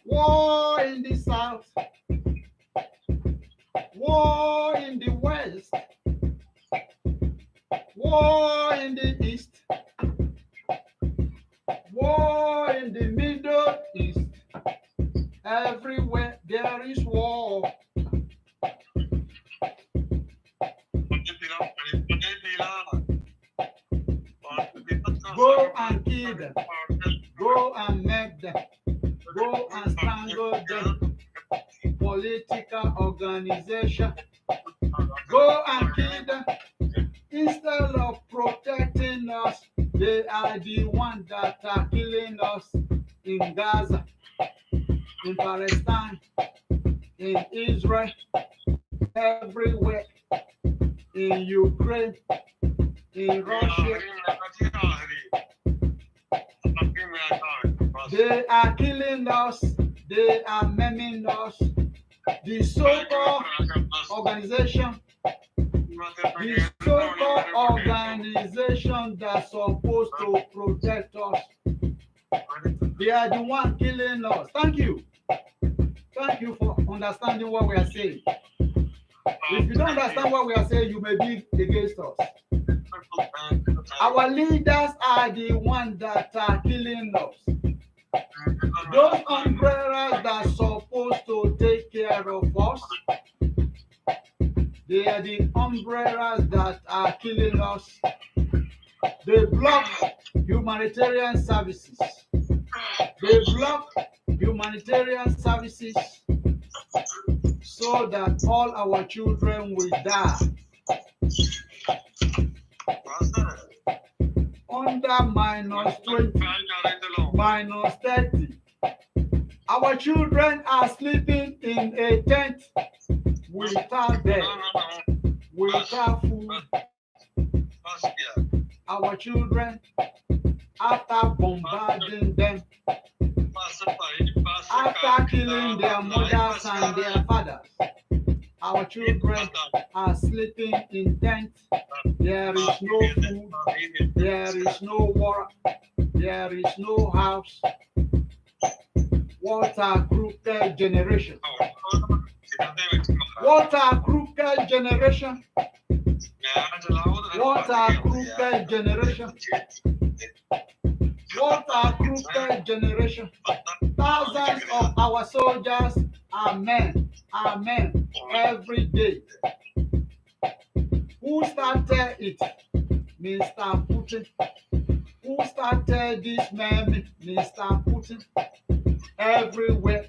War in the south. War in the west. War in the east. War in the Middle East. Everywhere there is war. Go and kill them. Go and make them. Go and strangle them. Political organization. Go and kill them. Instead of protecting us, they are the ones that are killing us in Gaza, in Palestine, in Israel, everywhere, in Ukraine, in Russia. They are killing us. They are maiming us. The so-called organization, the so-called organization that's supposed to protect us, they are the one killing us. Thank you. Thank you for understanding what we are saying. If you don't understand what we are saying, you may be against us. Our leaders are the ones that are killing us. Those umbrellas that are supposed to take care of us, they are the umbrellas that are killing us. They block humanitarian services. They block humanitarian services so that all our children will die. Under -20, -30. Our children are sleeping in a tent without bed, without food. Our children, after bombarding them, after killing their mothers and their fathers, our children are sleeping in tents. There is no food, there is no water, there is no house. What a crooked generation. What a crooked generation. What a crooked generation. What a crooked generation. Thousands of our soldiers are men every day. Who started it? Mr. Putin. Who started this meme? Mr. Putin. Everywhere.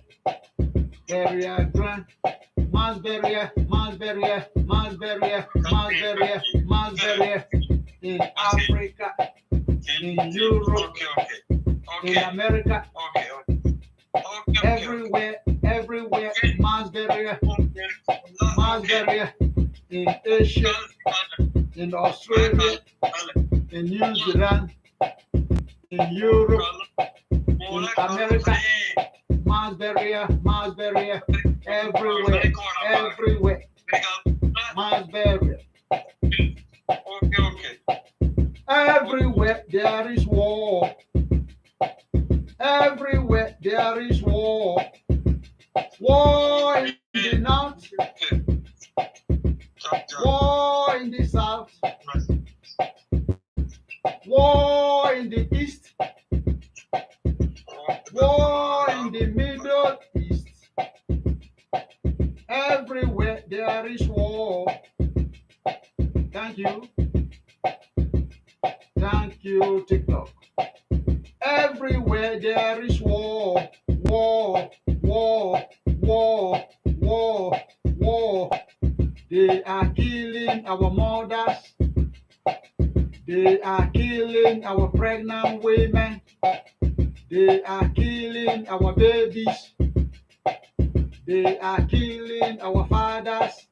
Burial ground. Mass burial, mass burial, mass burial, mass burial, mass burial. In Africa, in Europe, in America. Everywhere, mass burial, in Asia, in Australia, in New Zealand, in Europe, in America, mass burial, everywhere, mass burial. Everywhere there is war. Everywhere there is war. War in the north. War in the south. War in the east. War in the Middle East. Everywhere there is war. Thank you. Thank you, TikTok. Everywhere there is war. They are killing our mothers. They are killing our pregnant women. They are killing our babies. They are killing our fathers.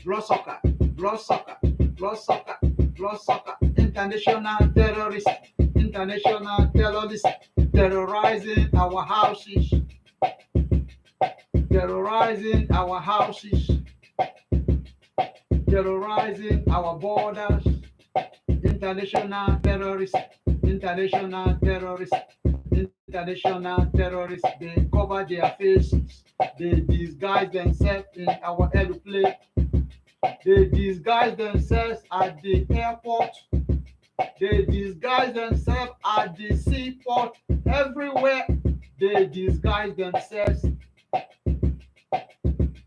Bloodsucker, bloodsucker, bloodsucker, bloodsucker. International terrorists, international terrorists terrorizing our houses, terrorizing our houses, terrorizing our borders. International terrorists, international terrorists, international terrorists. They cover their faces. They disguise themselves in our airplane. They disguise themselves at the airport. They disguise themselves at the seaport. Everywhere they disguise themselves.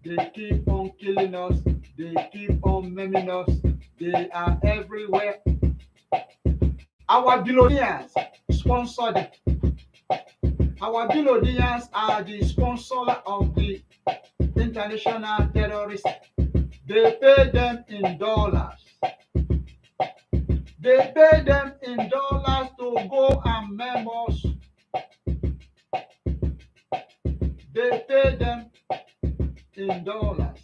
They keep on killing us. They keep on maiming us. They are everywhere. Our billionaires sponsor them. Our billionaires are the sponsor of the international terrorists. They pay them in dollars. They pay them in dollars to go and maim us. They pay them in dollars.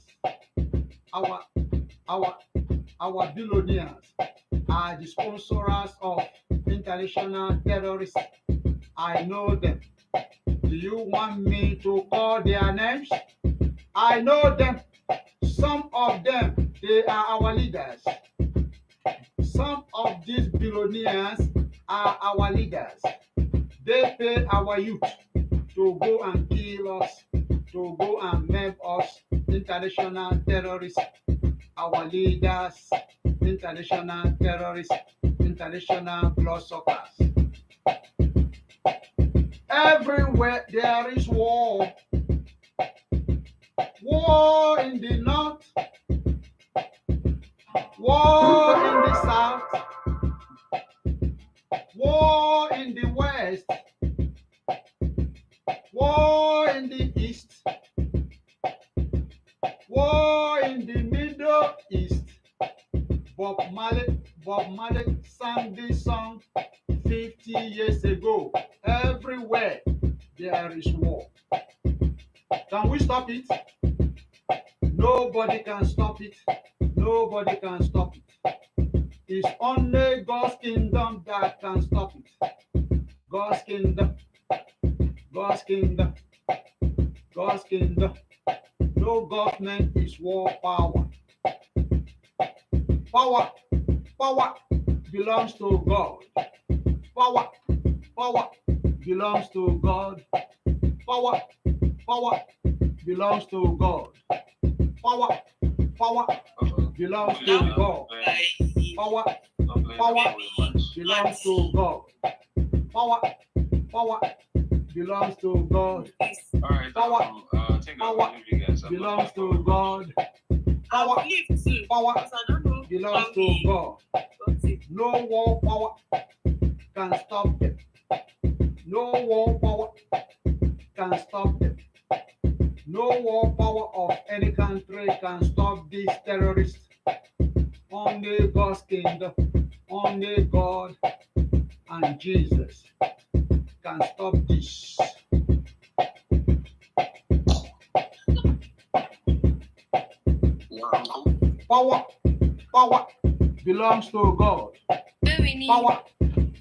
Our our our billionaires are the sponsors of international terrorists. I know them. Do you want me to call their names? I know them. Some of them, they are our leaders. Some of these billionaires are our leaders. They pay our youth to go and kill us, to go and maim us. International terrorists, our leaders, international terrorists, international bloodsuckers. Everywhere there is war. War in the north, war in the south, war in the west, war in the east, war in the Middle East. Bob Marley sang this song 50 years ago. Everywhere there is war. Can we stop it? Nobody can stop it. Nobody can stop it. It's only God's kingdom that can stop it. God's kingdom. God's kingdom. God's kingdom. No government is war power. Power belongs to God. Power belongs to God. Power belongs to God. Power belongs to God. Power belongs to God. Power belongs to God. All right. I think I'll leave you guys. Belongs to God. Power belongs to God. No war power can stop them. No war power can stop them. No war power of any country can stop these terrorists. Only God's kingdom, only God and Jesus can stop this. Power belongs to God.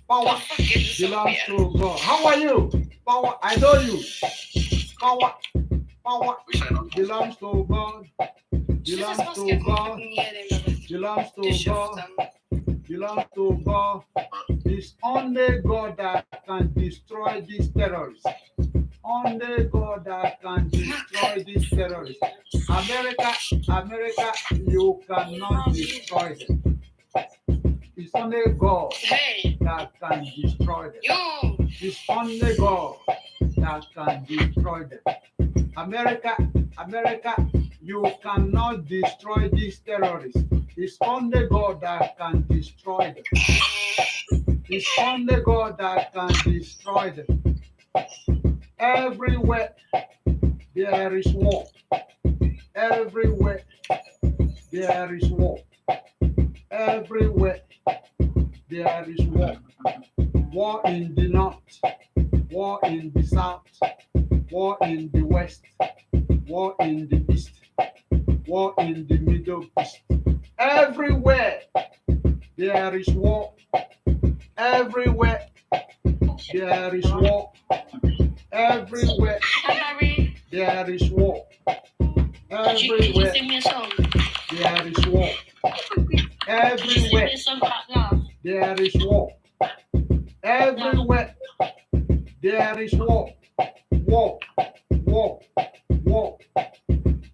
Power belongs to God. How are you? Power, I know you. Power belongs to God. Belongs to God. Belongs to God. Belongs to God. It's only God that can destroy these terrorists. Only God that can destroy these terrorists. America, you cannot destroy them. It's only God that can destroy them. It's only God that can destroy them. America, you cannot destroy these terrorists. It's only God that can destroy them. It's only God that can destroy them. Everywhere there is war. Everywhere there is war. Everywhere there is war. War in the north, war in the south, war in the west, war in the east, war in the middle east. Everywhere there is war. Everywhere there is war. Everywhere there is war. Everywhere there is war. Everywhere there is war. Everywhere there is war. War, war, war.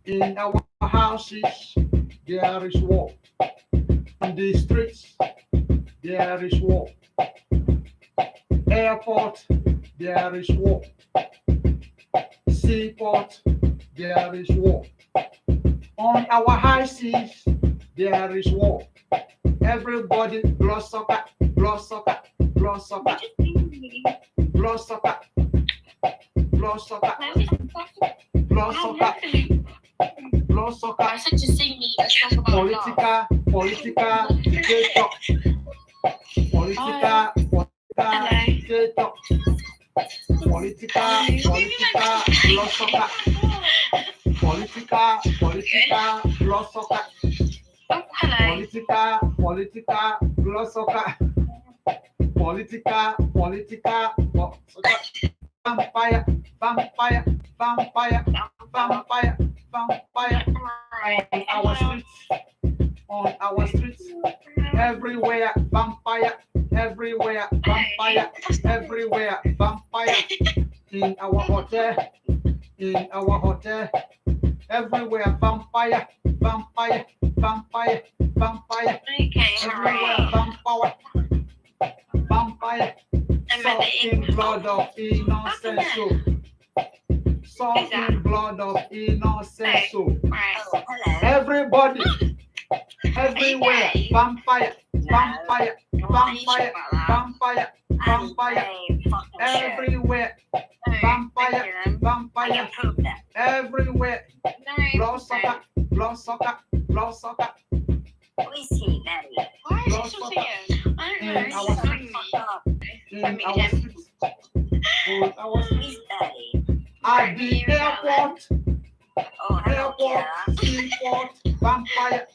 In our houses there is war. In the streets there is war. Airport there is war. Seaport there is war. On our high seas there is war. Everybody blood sucker, blood sucker, blood sucker, blood sucker, blood sucker, blood sucker, blood sucker. Political dictator. Political dictator. Political blood sucker. Political blood sucker. Political blood sucker. Political blood sucker. Vampire, vampire, vampire, vampire, vampire. On our streets, everywhere vampire, everywhere vampire, everywhere vampire. In our hotel, everywhere vampire, vampire, vampire, vampire. Everywhere vampire, vampire. Sucking blood of innocent soul. Sucking blood of innocent soul. Everybody, everywhere, vampire, vampire, vampire, vampire, vampire. Everywhere, vampire, vampire. Everywhere, blood sucker, blood sucker, blood sucker. Why is he married? Why is he still singing? I don't know. He's telling me. In our streets, on our streets. He's married. At the airport, Oh, hello, airport, Kira. seaport, vampire.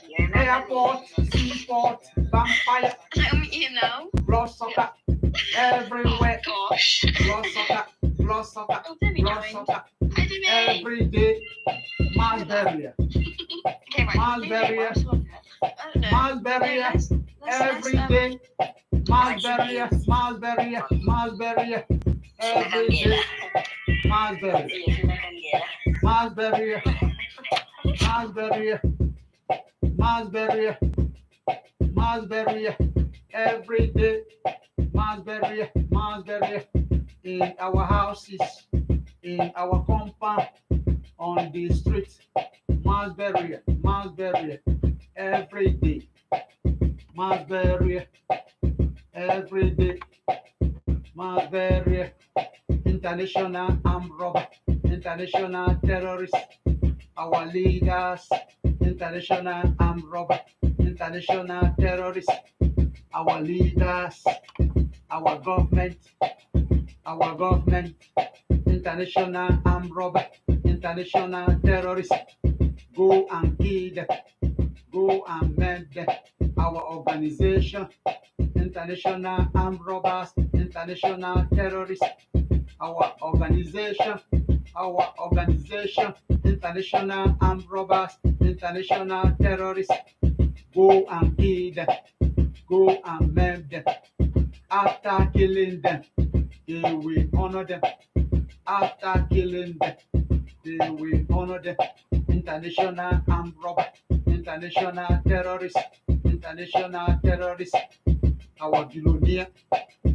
You remember Airport, seaport, vampire, You know? blood sucker, everywhere, Gosh. blood sucker, blood sucker, Oh, don't be blood kind. sucker, I do me. every day, mass barrier, Okay, right. Mass leave it, barrier. let's look at it. I don't know. mass barrier, Let's- every let's, day, mass barrier, mass barrier, mass barrier, every day, mass barrier, mass barrier, mass barrier, mass barrier, mass barrier, every day, mass barrier, in our houses, in our compound, on the street, mass barrier, every day, mass barrier, every day, mass barrier, international armed robber, international terrorists, our leaders, international armed robber, international terrorists, our leaders, our government, international armed robber, international terrorists, go and kill them, go and mend them, our organization, international armed robbers, international terrorists, our organization, international armed robbers, international terrorists, go and kill them, go and mend them. After killing them, they will honor them. After killing them, they will honor them. International armed robber, international terrorists, our billionaire,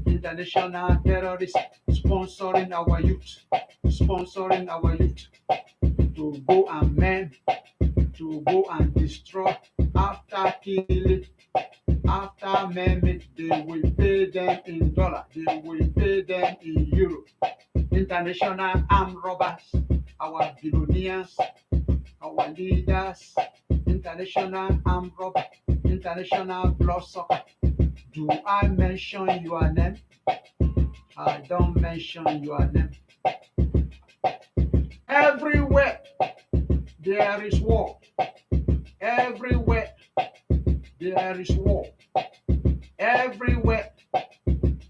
international terrorists, sponsoring our youth to go and mend, to go and destroy. After killing, after maiming, they will pay them in dollar, they will pay them in euro. International armed robbers, our billionaires, our leaders, international armed robber, international blood sucker. Do I mention your name? I don't mention your name. Everywhere there is war. Everywhere there is war. Everywhere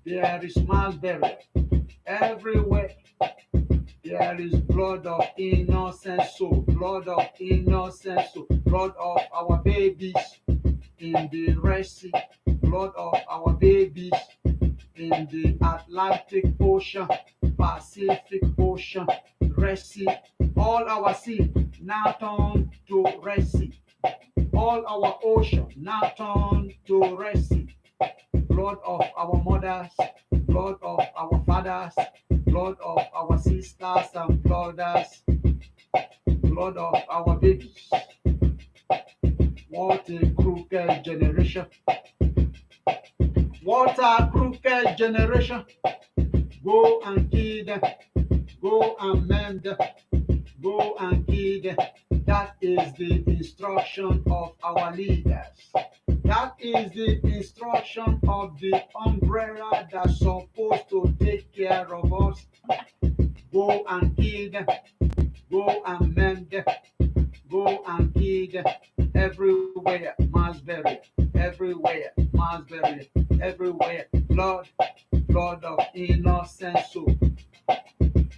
there is mass burial. Everywhere there is blood of innocent soul, blood of innocent soul, blood of our babies in the Red Sea, blood of our babies in the Atlantic Ocean, Pacific Ocean, Red Sea. All our sea now turn to Red Sea. All our ocean now turn to Red Sea. Blood of our mothers, blood of our fathers, blood of our sisters and brothers, blood of our babies. What a crooked generation. What a crooked generation. Go and kill them. Go and mend them. Go and kill them. That is the instruction of our leaders. That is the instruction of the umbrella that's supposed to take care of us. Go and kill them. Go and mend them. Go and kill them. Everywhere, mass burial. Everywhere, mass burial. Everywhere, blood, blood of innocent soul.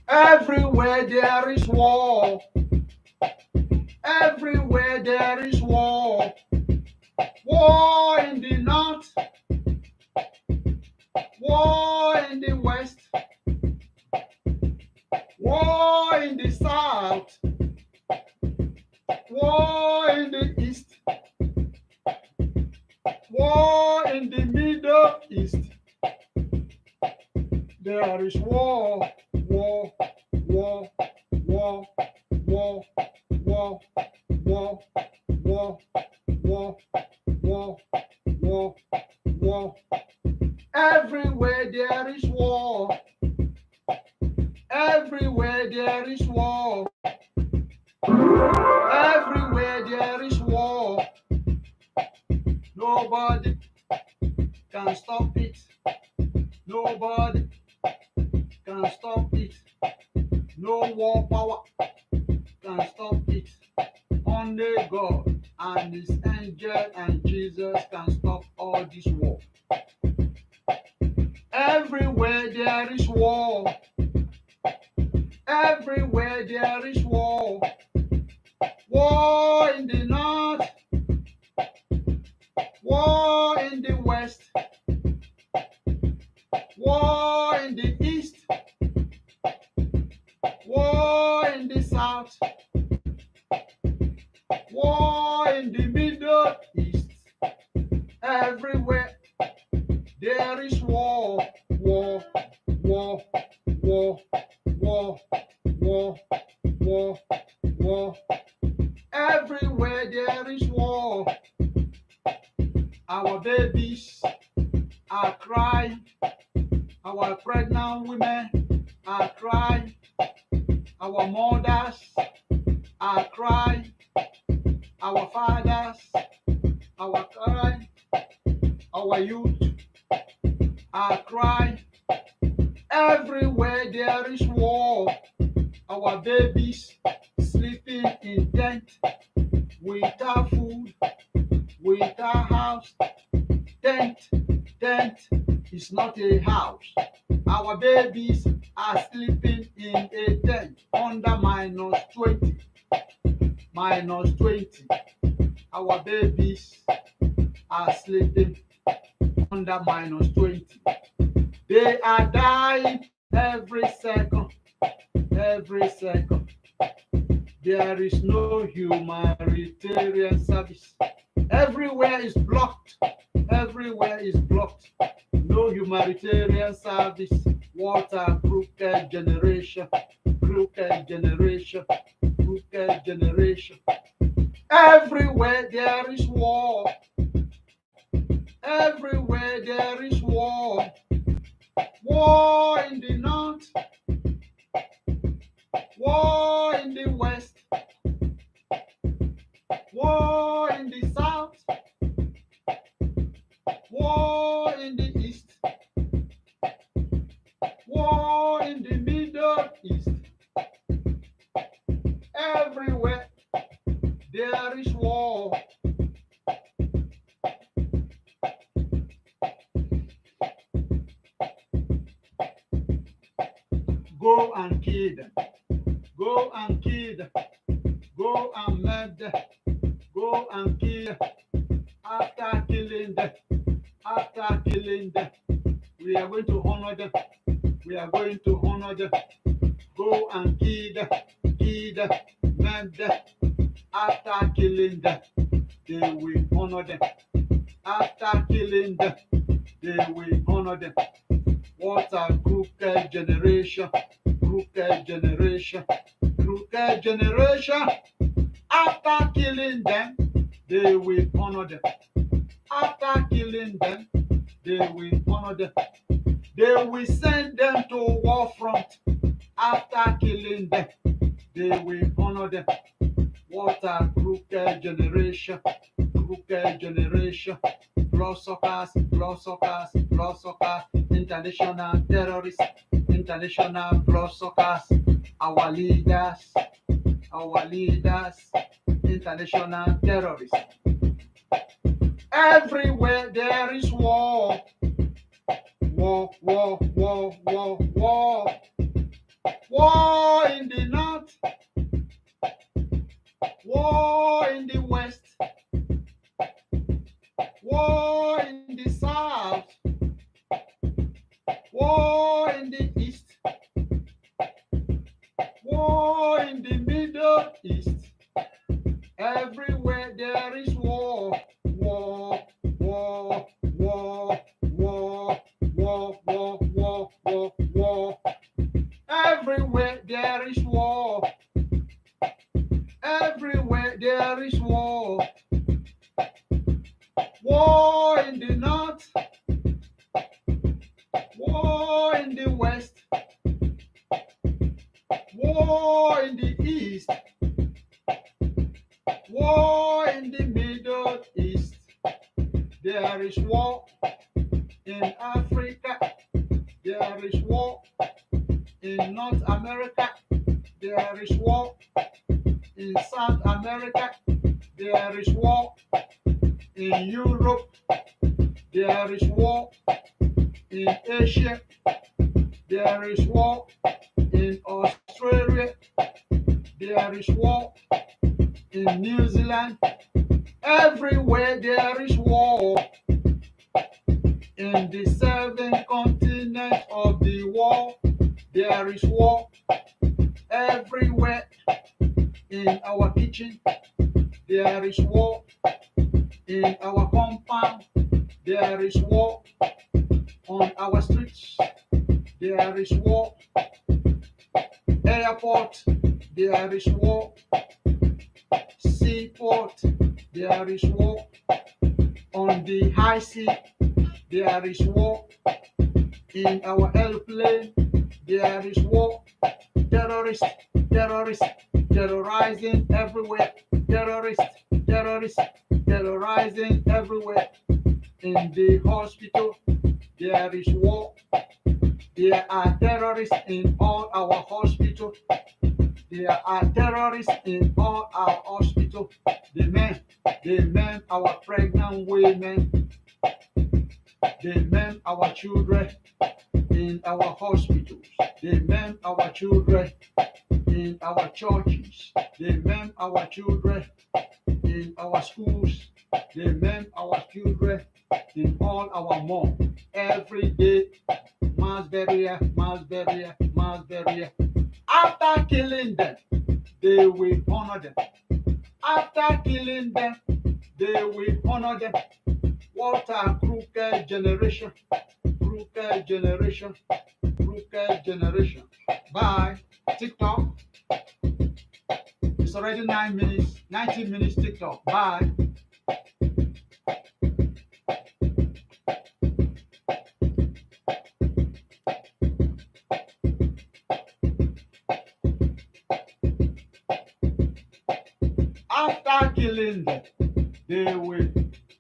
Everywhere there is war. Everywhere there is war. War in the north, war in the west, war in the south, war in the east, war in the Middle East. There is war, war, war, war, war, war, war, war, war, war, war, war. Everywhere there is war. Everywhere there is war. Everywhere there is war. Nobody can stop it. Nobody can stop it. No war power can stop it. Only God and his angel and Jesus can stop all this war. Everywhere there is war. Everywhere there is war. War in the north. War in the west. War in the east. War in the south. War in the Middle East. Everywhere there is war, war, war, war, war, war, war, war. Everywhere there is war. Our babies are crying. Our pregnant women are crying. Our mothers are crying. Our fathers are crying. Our youth are crying. Everywhere there is war. Our babies sleeping in tent without food, without house. Tent is not a house. Our babies are sleeping in a tent under -20. -20. Our babies are sleeping under -20. They are dying every second. Every second. There is no humanitarian service. Everywhere is blocked. Everywhere is blocked. No humanitarian service. What a crooked generation. Crooked generation. Crooked generation. Everywhere there is war. Everywhere there is war. War in the north. War in the west. and kill, go and murder, go and kill. After killing them, we are going to honor them. We are going to honor them. Go and kill, murder. After killing them, they will honor them. After killing them, they will honor them. What a crooked generation, crooked generation, crooked generation. After killing them, they will honor them. After killing them, they will honor them. They will send them to war front. After killing them, they will honor them. What a crooked generation, crooked generation. Bloodsuckers, bloodsuckers, bloodsuckers, international terrorists, international bloodsuckers, our leaders, international terrorists. Everywhere there is war, war, war, war, war, war. War in the north, war in the west, war in the south, war in the east, war in the Middle East. Everywhere there is war, war, war, war, war, war, war, war, war, war. Everywhere there is war. Everywhere there is war. War in the north, war in the west, war in the east, war in the Middle East. There is war in Africa. There is war in North America. There is war in South America. There is war in Europe. There is war in Asia. There is war in Australia. There is war in New Zealand. Everywhere there is war. In the 7 continents of the world, there is war. Everywhere in our kitchen, there is war. In our compound, there is war. On our streets, there is war. Airport, there is war. Seaport, there is war. On the high sea, there is war. In our airplane, there is war. Terrorists, terrorists, terrorizing everywhere. Terrorists, terrorists, terrorizing everywhere. In the hospital, there is war. There are terrorists in all our hospitals. There are terrorists in all our hospitals. They men our pregnant women. They men our children in our hospitals. They men our children in our churches. They men our children in our schools. They men our children in all our malls. Every day, mass burial, mass burial, mass burial. After killing them, they will honor them. After killing them, they will honor them. What a crooked generation, crooked generation, crooked generation. Bye. TikTok. It's already 9 minutes, 19 minutes TikTok. Bye. After killing them, they will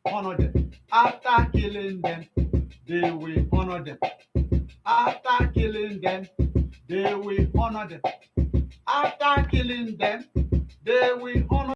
honor them. After killing them, they will honor them. After killing them, they will honor them. After killing them, they will honor